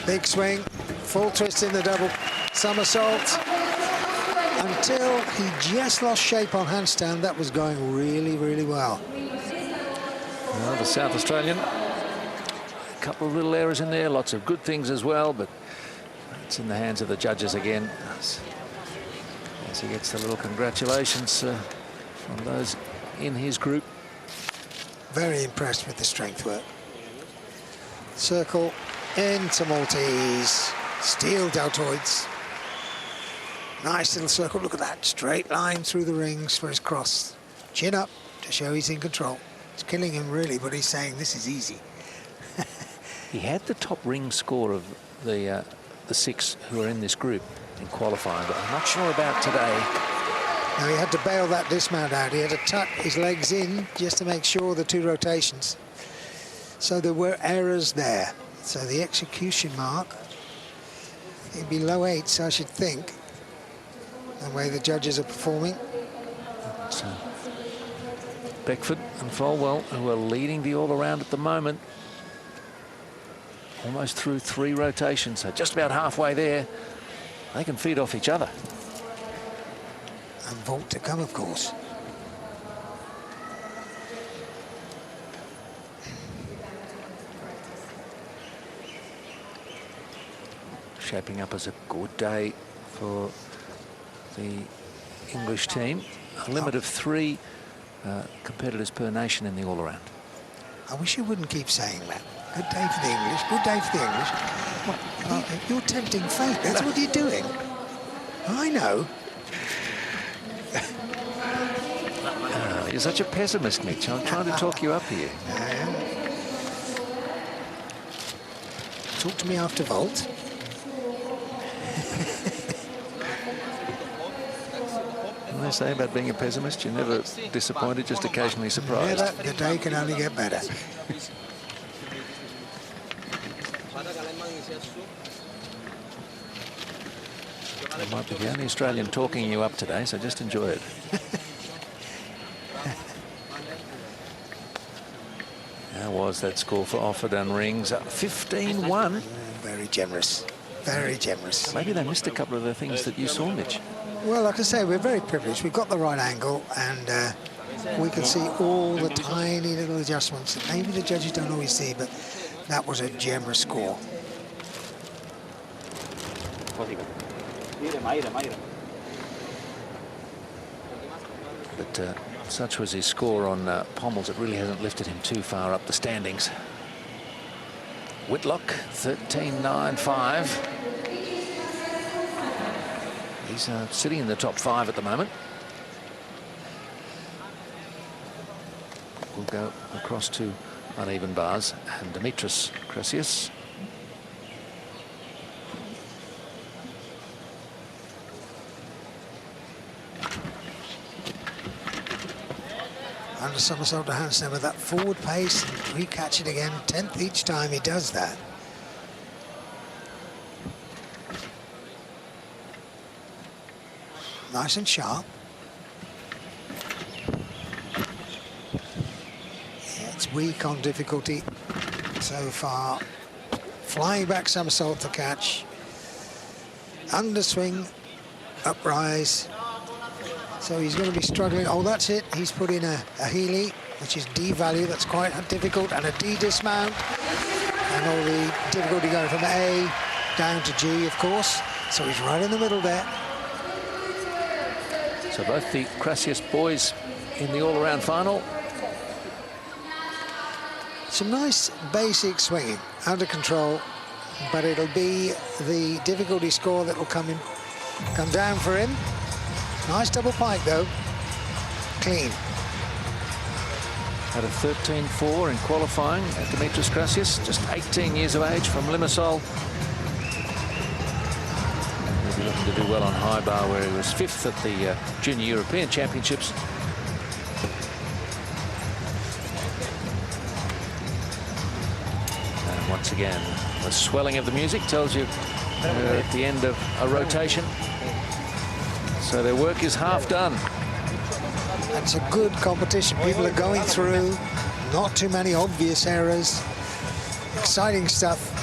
Big swing, full twist in the double somersault. Until he just lost shape on handstand, that was going really, really well. Well, the South Australian, a couple of little errors in there, lots of good things as well, but it's in the hands of the judges again. As he gets the little congratulations from those in his group. Very impressed with the strength work. Circle into Maltese. Steel deltoids. Nice little circle. Look at that. Straight line through the rings for his cross. Chin up to show he's in control. It's killing him really, but he's saying this is easy. He had the top ring score of the 6 who are in this group in qualifying, but I'm not sure about today. Now he had to bail that dismount out. He had to tuck his legs in just to make sure the 2 rotations. So there were errors there. So the execution mark, it'd be low 8s, I should think, the way the judges are performing. So Beckford and Folwell, who are leading the all-around at the moment, almost through 3 rotations, so just about halfway there. They can feed off each other. And vault to come, of course. Shaping up as a good day for the English team. A limit of 3 competitors per nation in the all-around. I wish you wouldn't keep saying that. Good day for the English, good day for the English. What? You're tempting fate, that's what you're doing. I know. You're such a pessimist, Mitch. I'm trying to talk you up here. Talk to me after vault. What they say about being a pessimist? You're never disappointed, just occasionally surprised. Never, the day can only get better. I might be the only Australian talking you up today, so just enjoy it. How was that score for Offord and Rings? 15-1. Very generous. Very generous. Maybe they missed a couple of the things that you saw, Mitch. Well, like I say, we're very privileged. We've got the right angle, and we can see all the tiny little adjustments that maybe the judges don't always see, but that was a generous score. But such was his score on Pommel's, it really hasn't lifted him too far up the standings. Whitlock, 13.95. He's sitting in the top 5 at the moment. We'll go across to uneven bars, and Dimitris Krasias. Under somersault to handstand with that forward pace, and re-catch it again, 10th each time he does that. Nice and sharp. Yeah, it's weak on difficulty so far. Flying back somersault to catch. Underswing, uprise. So he's going to be struggling. Oh, that's it. He's put in a Healy, which is D value. That's quite difficult. And a D dismount. And all the difficulty going from A down to G, of course. So he's right in the middle there. So both the Krasias boys in the all-around final. Some nice basic swinging, under control. But it'll be the difficulty score that will come down for him. Nice double pike, though. Clean. Had a 13.4 in qualifying at Dimitris Krasias, just 18 years of age from Limassol. He'll be looking to do well on high bar, where he was 5th at the Junior European Championships. And once again, the swelling of the music tells you they're at the end of a rotation. So their work is half done. That's a good competition. People are going through, not too many obvious errors. Exciting stuff.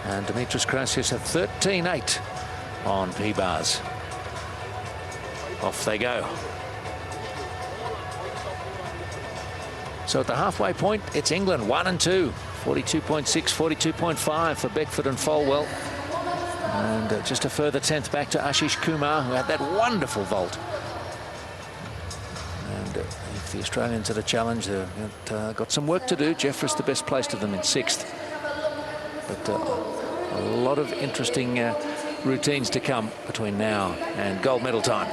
And Dimitris Krasias have 13.8 on P-bars. Off they go. So at the halfway point, it's England 1 and 2. 42.6, 42.5 for Beckford and Folwell. And just a further 10th back to Ashish Kumar, who had that wonderful vault. And if the Australians had a challenge, they've got some work to do. Jefferis the best placed of them in 6th. But a lot of interesting routines to come between now and gold medal time.